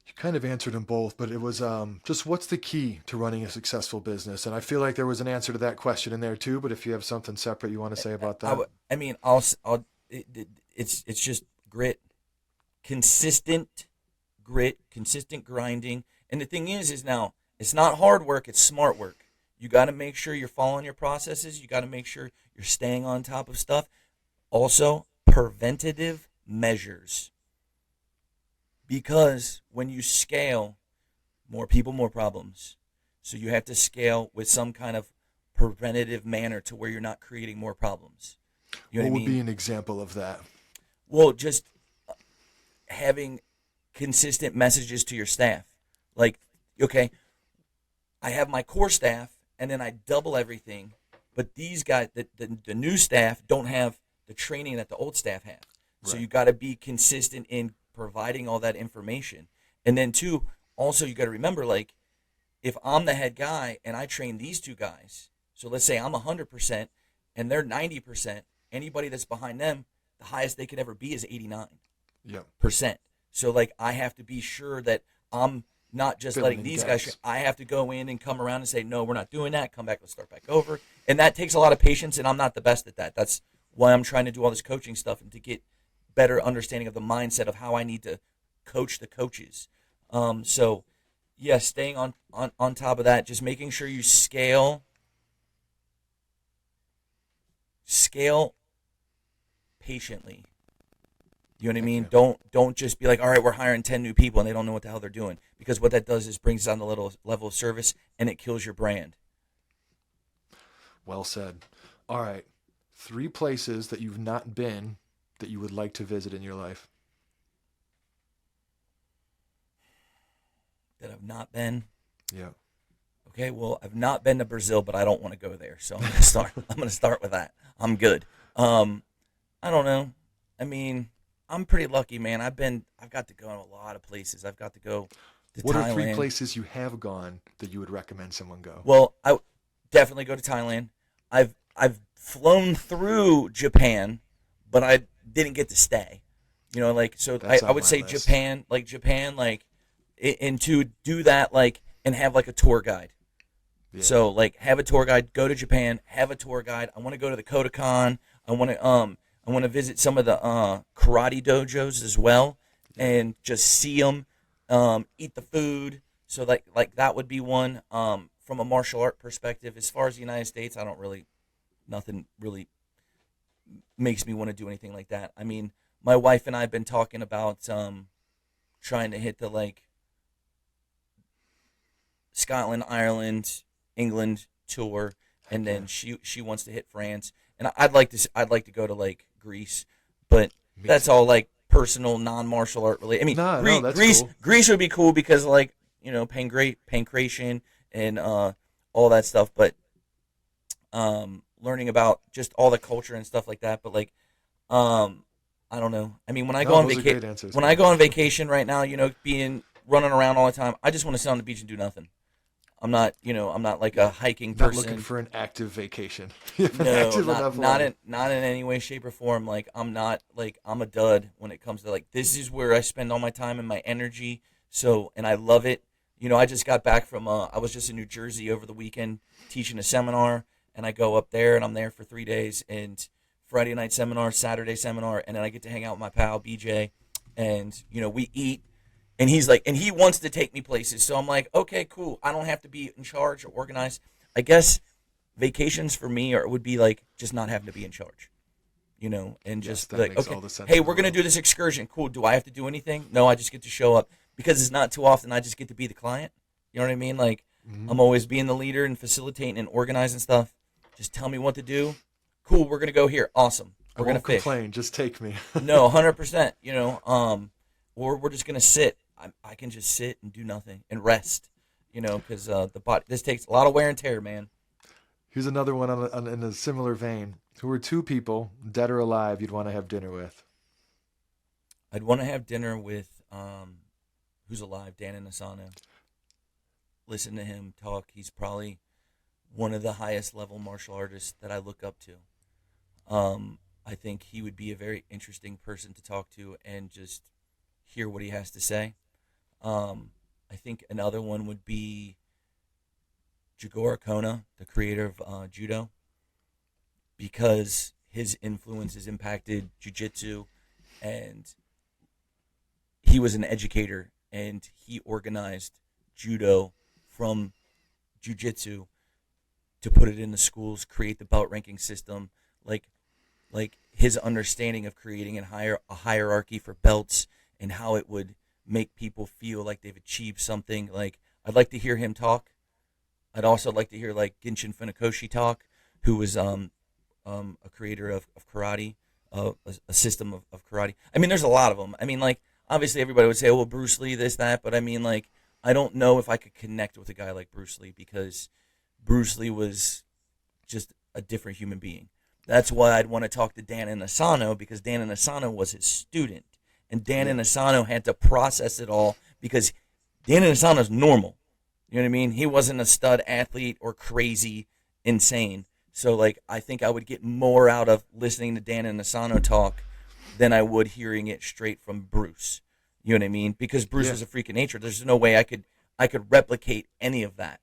You kind of answered them both, but it was just what's the key to running a successful business? And I feel like there was an answer to that question in there too. But if you have something separate you want to say about that, it's just grit, consistent grit, consistent grinding. And the thing is now it's not hard work, it's smart work. You got to make sure you're following your processes. You got to make sure you're staying on top of stuff. Also, preventative measures. Because when you scale, more people, more problems. So you have to scale with some kind of preventative manner to where you're not creating more problems. You know what what I would mean? be an example of that? Well, just having consistent messages to your staff. Like, okay, I have my core staff, and then I double everything. But these guys, the new staff, don't have the training that the old staff have. So Right. you got to be consistent in providing all that information. And then, two, also you got to remember, like, if I'm the head guy and I train these two guys, so let's say I'm 100% and they're 90%, anybody that's behind them, the highest they could ever be is 89%. Yep. So, like, I have to be sure that I'm not just Filling letting in these gaps. guys. I have to go in and come around and say, no, we're not doing that. Come back, let's start back over. And that takes a lot of patience, and I'm not the best at that. That's why I'm trying to do all this coaching stuff and to get better understanding of the mindset of how I need to coach the coaches. So, yeah, staying on top of that, just making sure you scale patiently. You know what I mean? Don't just be like, all right, we're hiring 10 new people and they don't know what the hell they're doing. Because what that does is brings down the level of service and it kills your brand. Well said. All right. 3 places that you've not been that you would like to visit in your life. That I've not been. Yeah. Okay, well, I've not been to Brazil, but I don't want to go there. So I'm gonna start. I'm gonna start with that. I'm good. I don't know. I mean, I'm pretty lucky, man. I've got to go to a lot of places. I've got to go to What Thailand. are 3 places you have gone that you would recommend someone go? Well, I would definitely go to Thailand. I've flown through Japan, but I didn't get to stay. You know, like, so That's I on would my say list. Japan, and to do that, like, and have like a tour guide. Yeah. So, like, have a tour guide. Go to Japan. Have a tour guide. I want to go to the Kodokan. I want to visit some of the karate dojos as well, and just see them, eat the food. So, like that would be one. From a martial art perspective, as far as the United States, nothing really makes me want to do anything like that. I mean, my wife and I have been talking about trying to hit the, like, Scotland, Ireland, England tour, and then she wants to hit France, and I'd like to go to, like, Greece, but Me that's too. all, like, personal, non-martial art related. I mean, No, that's Greece cool. Greece would be cool because, like, you know, pancreation and all that stuff, but learning about just all the culture and stuff like that. But, like, I don't know. I mean, when I go No, on those are great answers, when man. I go on vacation right now, you know, being running around all the time, I just want to sit on the beach and do nothing. I'm not like a hiking Not person. looking for an active vacation. You have an No, active enough not life. in any way, shape, or form. Like, I'm not, like, I'm a dud when it comes to, like, this is where I spend all my time and my energy. So, and I love it. You know, I just got back from I was just in New Jersey over the weekend teaching a seminar, and I go up there and I'm there for 3 days, and Friday night seminar, Saturday seminar, and then I get to hang out with my pal BJ, and, you know, we eat. And he's like, and he wants to take me places. So I'm like, okay, cool. I don't have to be in charge or organized. I guess vacations for me would be like just not having to be in charge, you know, and Yes, just that like, makes okay, all the sense hey, in the we're going to world. do this excursion. Cool. Do I have to do anything? No, I just get to show up because it's not too often I just get to be the client. You know what I mean? Like, Mhm. I'm always being the leader and facilitating and organizing stuff. Just tell me what to do. Cool. We're going to go here. Awesome. I We're going to won't fish. complain. Just take me. No, 100%. You know, or we're just gonna sit. I can just sit and do nothing and rest. You know, because the body. This takes a lot of wear and tear, man. Here's another one in a similar vein. Who are 2 people, dead or alive, you'd want to have dinner with? I'd want to have dinner with who's alive, Dan Inosanto. Listen to him talk. He's probably one of the highest level martial artists that I look up to. I think he would be a very interesting person to talk to and just hear what he has to say. I think another one would be Jigoro Kona, the creator of judo, because his influence has impacted jiu-jitsu and he was an educator, and he organized judo from jiu-jitsu to put it in the schools, create the belt ranking system, like his understanding of creating a hierarchy for belts and how it would make people feel like they've achieved something. Like, I'd like to hear him talk. I'd also like to hear like Genshin Funakoshi talk, who was a creator of karate, a system of karate. I mean, there's a lot of them. I mean, like, obviously everybody would say, oh, well, Bruce Lee, this, that, but I mean, like, I don't know if I could connect with a guy like Bruce Lee, because Bruce Lee was just a different human being. That's why I'd want to talk to Dan Inosanto, because Dan Inosanto was his student. And Dan Inosanto had to process it all, because Dan Inosanto's normal. You know what I mean? He wasn't a stud athlete or crazy, insane. So, like, I think I would get more out of listening to Dan Inosanto talk than I would hearing it straight from Bruce. You know what I mean? Because Bruce was a freak of nature. There's no way I could replicate any of that.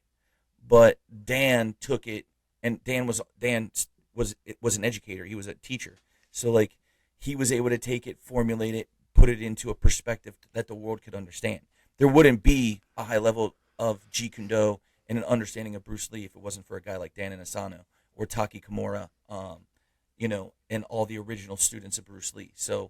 But Dan took it, and Dan was an educator. He was a teacher. So, like, he was able to take it, formulate it, put it into a perspective that the world could understand. There wouldn't be a high level of Jeet Kune Do and an understanding of Bruce Lee if it wasn't for a guy like Dan Inosanto or Taki Kimura, and all the original students of Bruce Lee. So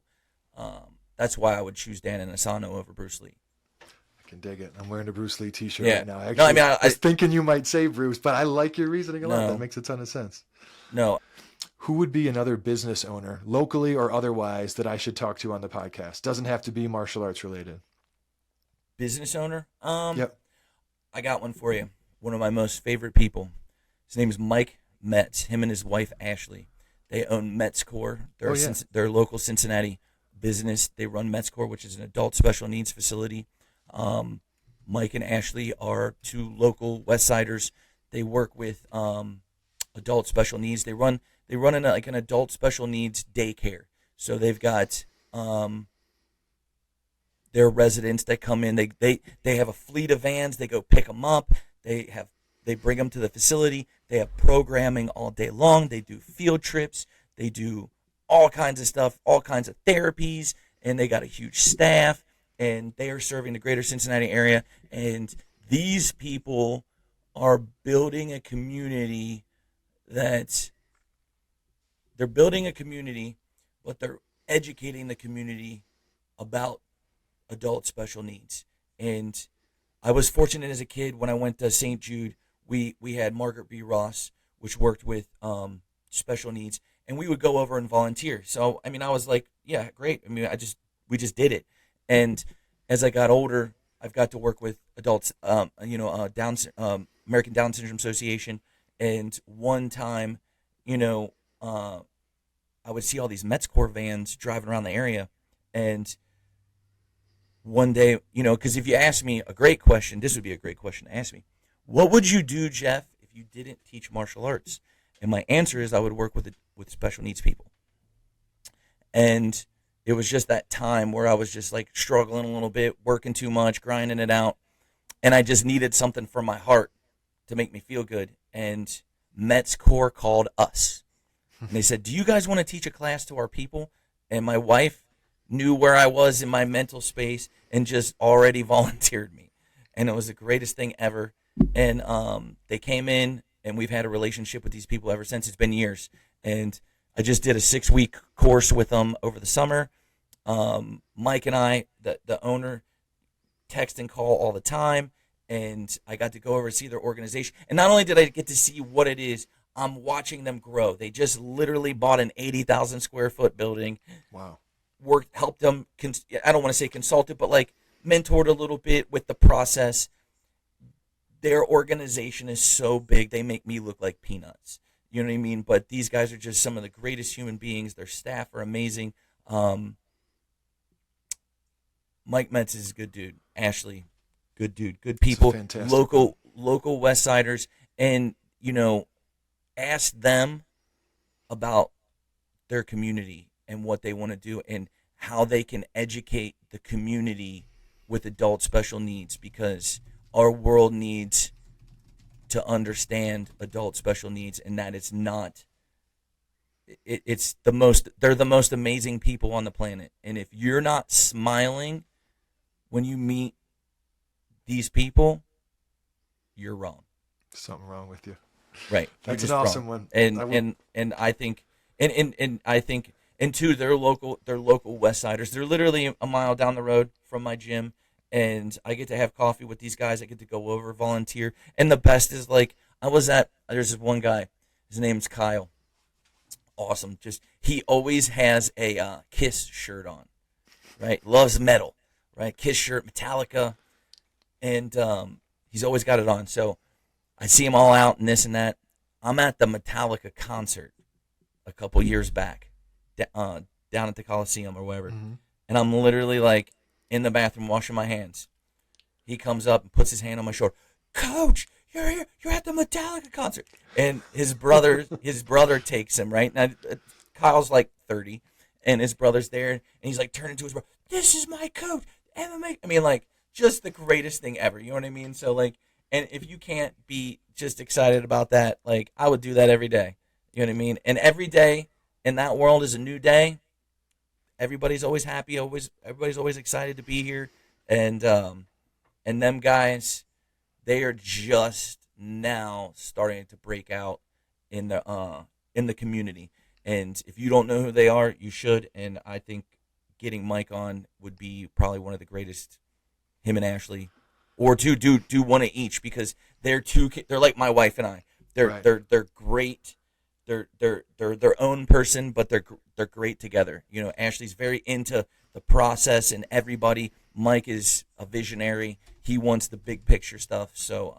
that's why I would choose Dan Inosanto over Bruce Lee. I can dig it. I'm wearing a Bruce Lee t-shirt right now. Actually, no, I was thinking you might say Bruce, but I like your reasoning a lot. That makes a ton of sense. No. Who would be another business owner, locally or otherwise, that I should talk to on the podcast? Doesn't have to be martial arts related. Business owner? Yep. I got one for you. One of my most favorite people. His name is Mike Metz. Him and his wife, Ashley. They own Metzcore. They're a local Cincinnati business. They run Metzcore, which is an adult special needs facility. Mike and Ashley are two local West Siders. They work with adult special needs. They run an adult special needs daycare. So they've got their residents that come in. They have a fleet of vans. They go pick them up. They bring them to the facility. They have programming all day long. They do field trips. They do all kinds of stuff, all kinds of therapies, and they got a huge staff, and they are serving the greater Cincinnati area. And these people are building a community but they're educating the community about adult special needs. And I was fortunate as a kid when I went to St. Jude. We had Margaret B. Ross, which worked with special needs, and we would go over and volunteer. So, I mean, I was like, yeah, great. I mean, we just did it. And as I got older, I've got to work with adults, American Down Syndrome Association. And one time, I would see all these Metzcore vans driving around the area. And one day, because if you ask me a great question, this would be a great question to ask me. What would you do, Jeff, if you didn't teach martial arts? And my answer is I would work with special needs people. And it was just that time where I was just like struggling a little bit, working too much, grinding it out. And I just needed something from my heart to make me feel good. And Metzcore called us. And they said, do you guys want to teach a class to our people? And my wife knew where I was in my mental space and just already volunteered me. And it was the greatest thing ever. And they came in, and we've had a relationship with these people ever since. It's been years. And I just did a 6-week course with them over the summer. Mike and I, the owner, text and call all the time. And I got to go over and see their organization. And not only did I get to see what it is, I'm watching them grow. They just literally bought an 80,000 square foot building. Wow. Helped them, I don't want to say consulted, but like mentored a little bit with the process. Their organization is so big, they make me look like peanuts. You know what I mean? But these guys are just some of the greatest human beings. Their staff are amazing. Mike Metz is a good dude. Ashley, good dude. Good people. Local West Siders. And, ask them about their community and what they want to do and how they can educate the community with adult special needs, because our world needs to understand adult special needs, and that it's not, they're the most amazing people on the planet. And if you're not smiling when you meet these people, you're wrong. Something wrong with you. Right. That's You're an just awesome wrong. one. And I think and I think and two, they're local West Siders. They're literally a mile down the road from my gym, and I get to have coffee with these guys. I get to go over, volunteer. And the best is like there's this one guy, his name's Kyle. Awesome. Just he always has a Kiss shirt on. Right? Loves metal. Right? Kiss shirt, Metallica, and he's always got it on. So I see them all out and this and that. I'm at the Metallica concert a couple years back, down at the Coliseum or wherever, and I'm literally like in the bathroom washing my hands. He comes up and puts his hand on my shoulder. Coach, you're here. You're at the Metallica concert. And his brother takes him, right? Now, Kyle's like 30, and his brother's there, and he's like turning to his brother. This is my coach, MMA. I mean, like, just the greatest thing ever. You know what I mean? So, like, and if you can't be just excited about that, like, I would do that every day. You know what I mean? And every day in that world is a new day. Everybody's always happy. Everybody's always excited to be here. And them guys, they are just now starting to break out in the community. And if you don't know who they are, you should. And I think getting Mike on would be probably one of the greatest. Him and Ashley, or do one of each, because they're like my wife and I. They're great. They're their own person, but they're great together. You know, Ashley's very into the process and everybody. Mike is a visionary. He wants the big picture stuff. So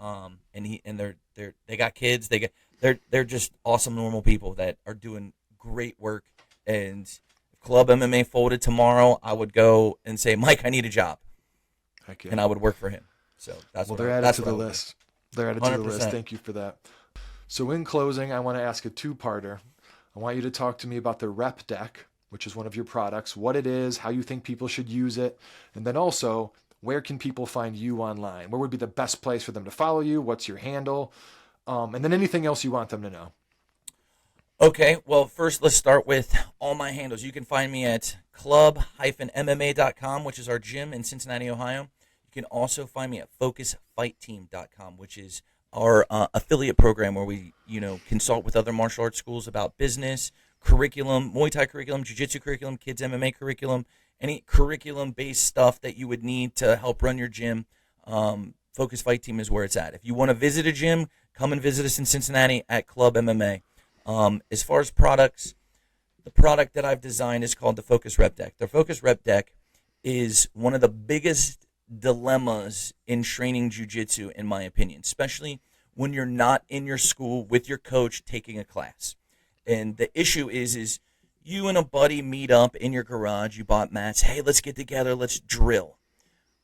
they got kids. They're just awesome normal people that are doing great work. And if Club MMA folded tomorrow, I would go and say, Mike, I need a job. And I would work for him. So they're added to the list. They're added to the list. Thank you for that. So in closing, I want to ask a two-parter. I want you to talk to me about the Rep Deck, which is one of your products, what it is, how you think people should use it, and then also, where can people find you online? Where would be the best place for them to follow you? What's your handle? And then anything else you want them to know. Okay, well, first let's start with all my handles. You can find me at club-mma.com, which is our gym in Cincinnati, Ohio. You can also find me at focusfightteam.com, which is our affiliate program where we, consult with other martial arts schools about business, curriculum, Muay Thai curriculum, jiu-jitsu curriculum, kids MMA curriculum, any curriculum-based stuff that you would need to help run your gym. Focus Fight Team is where it's at. If you want to visit a gym, come and visit us in Cincinnati at Club MMA. As far as products, the product that I've designed is called the Focus Rep Deck. The Focus Rep Deck is one of the biggest dilemmas in training jiu-jitsu, in my opinion, especially when you're not in your school with your coach taking a class. And the issue is you and a buddy meet up in your garage, you bought mats, hey, let's get together, let's drill.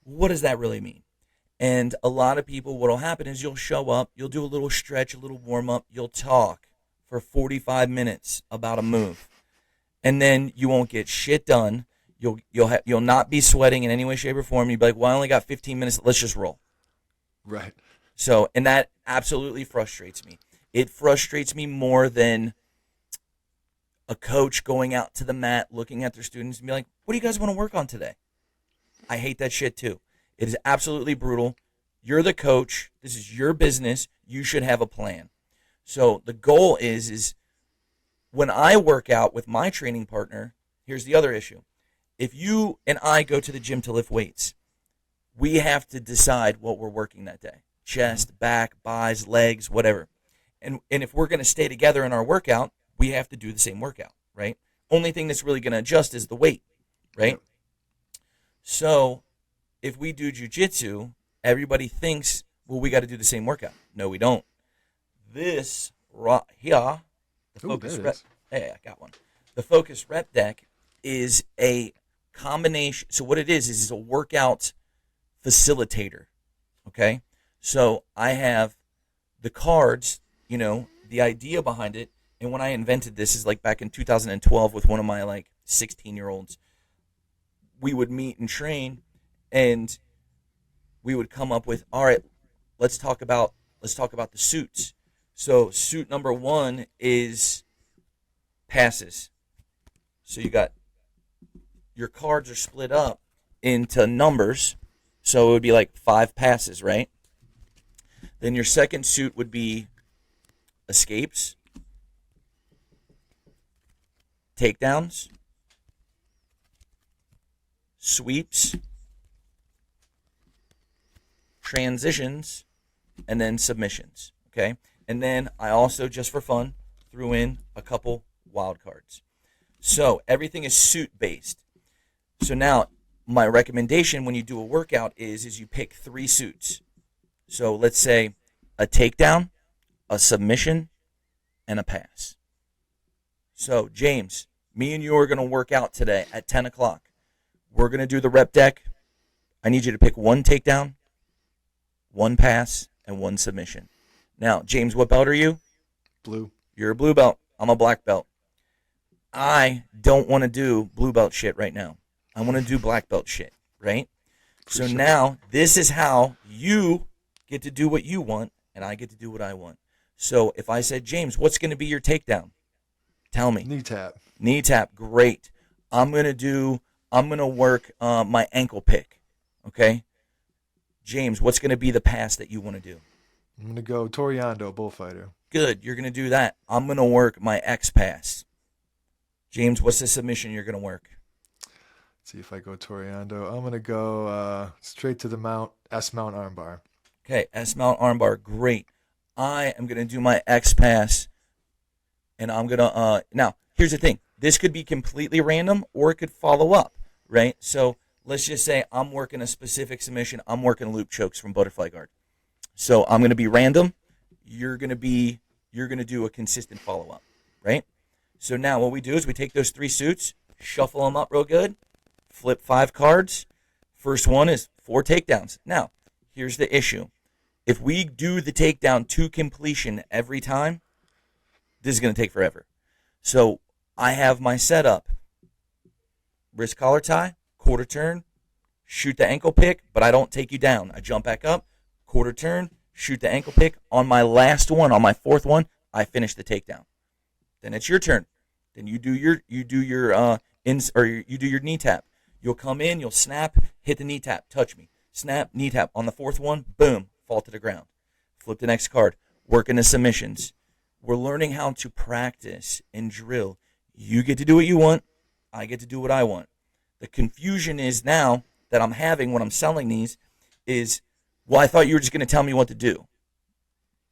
What does that really mean? And a lot of people, what will happen is you'll show up, you'll do a little stretch, a little warm-up, you'll talk for 45 minutes about a move, and then you won't get shit done. You'll not be sweating in any way, shape, or form. You'll be like, well, I only got 15 minutes. Let's just roll. Right. So, and that absolutely frustrates me. It frustrates me more than a coach going out to the mat, looking at their students and be like, what do you guys want to work on today? I hate that shit too. It is absolutely brutal. You're the coach. This is your business. You should have a plan. So the goal is when I work out with my training partner, here's the other issue. If you and I go to the gym to lift weights, we have to decide what we're working that day. Chest, back, buys, legs, whatever. And if we're going to stay together in our workout, we have to do the same workout, right? Only thing that's really going to adjust is the weight, right? Yep. So if we do jiu-jitsu, everybody thinks, well, we got to do the same workout. No, we don't. This right here, the Focus Rep. Hey, I got one. The Focus Rep Deck is a combination. So what it is a workout facilitator. Okay, so I have the cards. The idea behind it, and when I invented this is like back in 2012 with one of my like 16-year-olds. We would meet and train, and we would come up with, all right, let's talk about the suits. So suit number 1 is passes. So you got your cards are split up into numbers, So it would be like 5 passes, right? Then your second suit would be escapes, takedowns, sweeps, transitions, and then submissions, okay? And then I also, just for fun, threw in a couple wild cards. So everything is suit-based. So now my recommendation when you do a workout is you pick 3 suits. So let's say a takedown, a submission, and a pass. So James, me and you are going to work out today at 10 o'clock. We're going to do the rep deck. I need you to pick 1 takedown, 1 pass, and 1 submission. Now, James, what belt are you? Blue. You're a blue belt. I'm a black belt. I don't want to do blue belt shit right now. I want to do black belt shit, right? So now this is how you get to do what you want, and I get to do what I want. So if I said, James, what's going to be your takedown? Tell me. Knee tap. Knee tap, great. I'm going to work my ankle pick, okay? James, what's going to be the pass that you want to do? I'm going to go Toriando, bullfighter. Good, you're going to do that. I'm going to work my X pass. James, what's the submission you're going to work? Let's see if I go Toriando. I'm going to go straight to the S-mount armbar. Okay, S-mount armbar, great. I am going to do my X pass, and I'm going to, now, here's the thing. This could be completely random, or it could follow up, right? So let's just say I'm working a specific submission. I'm working loop chokes from butterfly guard. So I'm going to be random. You're going to do a consistent follow-up, right? So now what we do is we take those 3 suits, shuffle them up real good, flip 5 cards. First one is 4 takedowns. Now, here's the issue. If we do the takedown to completion every time, this is going to take forever. So I have my setup. Wrist collar tie, quarter turn, shoot the ankle pick, but I don't take you down. I jump back up, quarter turn, shoot the ankle pick. On my last one, on my 4th one, I finish the takedown. Then it's your turn. Then you do your knee tap. You'll come in, you'll snap, hit the knee tap, touch me. Snap, knee tap. On the 4th one, boom, fall to the ground. Flip the next card. Work into submissions. We're learning how to practice and drill. You get to do what you want. I get to do what I want. The confusion is now that I'm having when I'm selling these is, well, I thought you were just going to tell me what to do.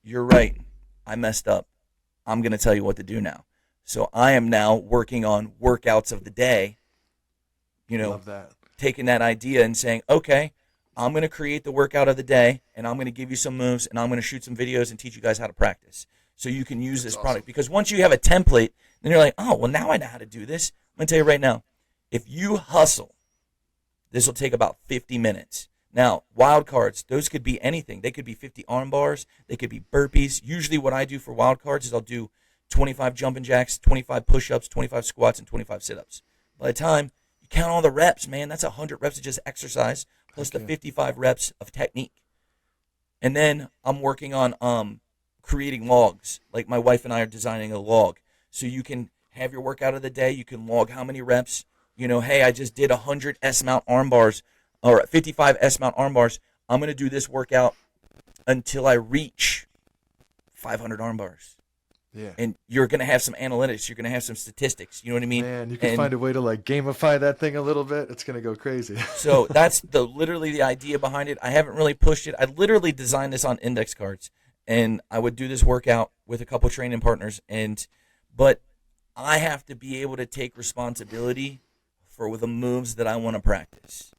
You're right. I messed up. I'm going to tell you what to do now. So I am now working on workouts of the day, Love that. taking that idea and saying, okay, I'm going to create the workout of the day, and I'm going to give you some moves, and I'm going to shoot some videos and teach you guys how to practice. So you can use this product. Because once you have a template, then you're like, oh, well, now I know how to do this. I'm going to tell you right now, if you hustle, this will take about 50 minutes. Now, wild cards, those could be anything. They could be 50 arm bars. They could be burpees. Usually what I do for wild cards is I'll do 25 jumping jacks, 25 push-ups, 25 squats, and 25 sit-ups. By the time you count all the reps, man, that's 100 reps of just exercise plus the 55 reps of technique. And then I'm working on creating logs. Like my wife and I are designing a log. So you can have your workout of the day. You can log how many reps. Hey, I just did 100 S-mount arm bars or 55 S-mount arm bars. I'm going to do this workout until I reach 500 arm bars. Yeah. And you're going to have some analytics. You're going to have some statistics. You know what I mean? Man, you can find a way to gamify that thing a little bit. It's going to go crazy. So that's literally the idea behind it. I haven't really pushed it. I literally designed this on index cards, and I would do this workout with a couple training partners. But I have to be able to take responsibility for the moves that I want to practice.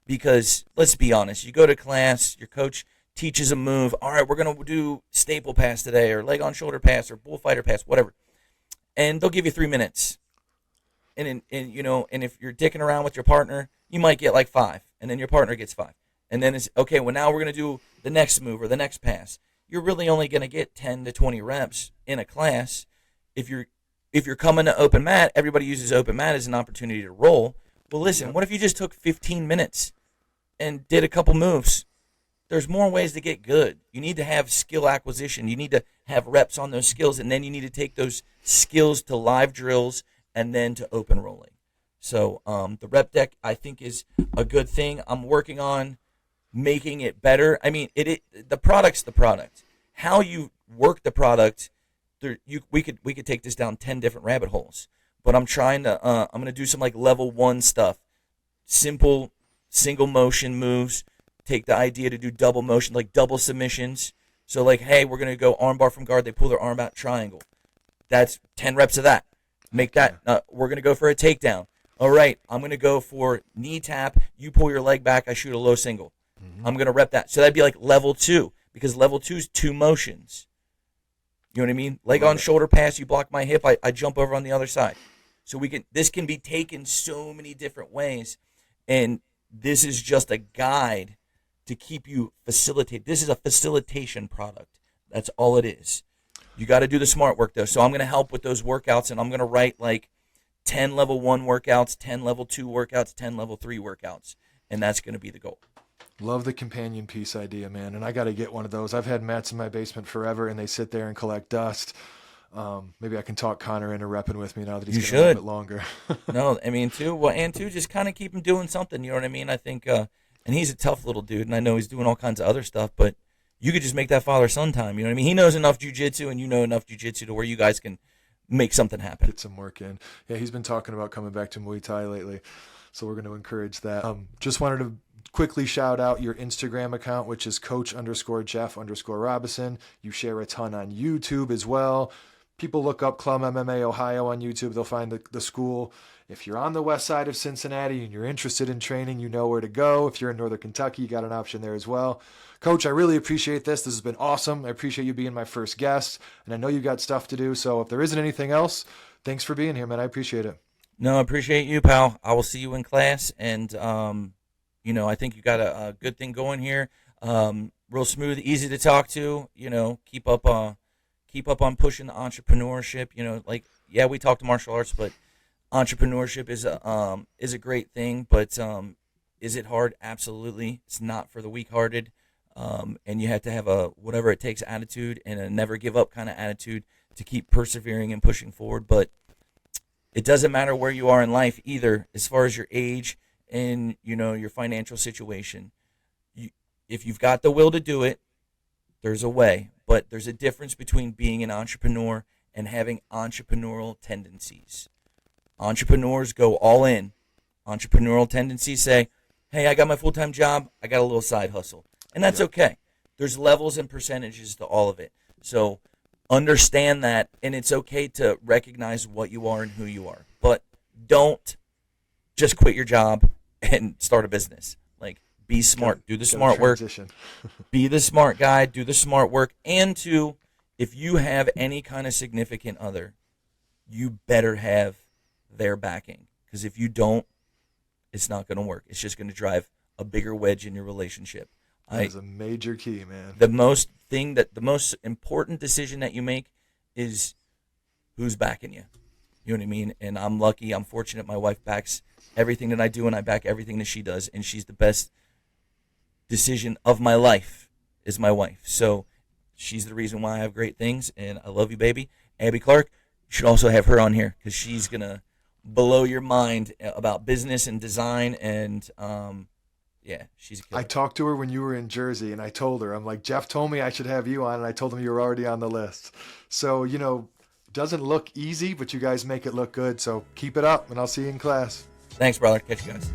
Because let's be honest, you go to class, your coach teaches a move. All right, we're going to do staple pass today or leg on shoulder pass or bullfighter pass, whatever. And they'll give you 3 minutes. And if you're dicking around with your partner, you might get 5, and then your partner gets 5. And then it's, okay, well, now we're going to do the next move or the next pass. You're really only going to get 10 to 20 reps in a class. If you're coming to open mat, everybody uses open mat as an opportunity to roll. Well, listen, what if you just took 15 minutes and did a couple moves? There's more ways to get good. You need to have skill acquisition. You need to have reps on those skills, and then you need to take those skills to live drills and then to open rolling. So the rep deck, I think, is a good thing. I'm working on making it better. I mean, the product's the product. How you work the product, we could take this down 10 different rabbit holes. But I'm gonna do some like level 1 stuff, simple single motion moves. Take the idea to do double motion, like double submissions. So like, hey, we're gonna go armbar from guard. They pull their arm out, triangle. That's 10 reps of that. Make that. We're gonna go for a takedown. All right, I'm gonna go for knee tap. You pull your leg back. I shoot a low single. I'm gonna rep that. So that'd be like level 2, because level 2 is 2 motions. You know what I mean? Leg on shoulder pass. You block my hip. I jump over on the other side. So this can be taken so many different ways, and this is just a guide to keep you facilitate. This is a facilitation product. That's all it is. You got to do the smart work though. So I'm going to help with those workouts, and I'm going to write like 10 level 1 workouts, 10 level 2 workouts, 10 level 3 workouts, and that's going to be the goal. Love the companion piece idea, man, and I got to get one of those. I've had mats in my basement forever, and they sit there and collect dust. Maybe I can talk Connor into repping with me now that he's getting a little bit longer. No, I mean, just kind of keep him doing something. You know what I mean? I think, and he's a tough little dude, and I know he's doing all kinds of other stuff, but you could just make that father-son time. You know what I mean? He knows enough jiu-jitsu, and you know enough jiu-jitsu to where you guys can make something happen. Get some work in. Yeah, he's been talking about coming back to Muay Thai lately, so we're going to encourage that. Just wanted to quickly shout out your Instagram account, which is coach_Jeff_Robison. You share a ton on YouTube as well. People look up Club MMA Ohio on YouTube. They'll find the school. If you're on the west side of Cincinnati and you're interested in training, you know where to go. If you're in Northern Kentucky, you got an option there as well. Coach, I really appreciate this. This has been awesome. I appreciate you being my first guest, and I know you got stuff to do. So if there isn't anything else, thanks for being here, man. I appreciate it. No, I appreciate you, pal. I will see you in class, and I think you got a good thing going here. Real smooth, easy to talk to. Keep up on pushing the entrepreneurship. We talk to martial arts, but entrepreneurship is a great thing. But is it hard? Absolutely. It's not for the weak-hearted. And you have to have a whatever it takes attitude and a never give up kind of attitude to keep persevering and pushing forward. But it doesn't matter where you are in life either, as far as your age and your financial situation. If you've got the will to do it, there's a way. But there's a difference between being an entrepreneur and having entrepreneurial tendencies. Entrepreneurs go all in. Entrepreneurial tendencies say, hey, I got my full-time job, I got a little side hustle. And that's okay. There's levels and percentages to all of it. So understand that, and it's okay to recognize what you are and who you are. But don't just quit your job and start a business. Be smart. Do the smart work. Be the smart guy. Do the smart work. And if you have any kind of significant other, you better have their backing. Because if you don't, it's not going to work. It's just going to drive a bigger wedge in your relationship. That is a major key, man. The most important decision that you make is who's backing you. You know what I mean? And I'm lucky. I'm fortunate. My wife backs everything that I do, and I back everything that she does. And she's the best decision of my life is my wife. So she's the reason why I have great things, and I love you, baby. Abby Clark, you should also have her on here because she's going to blow your mind about business and design, and she's a killer. I talked to her when you were in Jersey, and I told her, I'm like, Jeff told me I should have you on, and I told him you were already on the list. So, doesn't look easy, but you guys make it look good. So keep it up, and I'll see you in class. Thanks, brother. Catch you guys.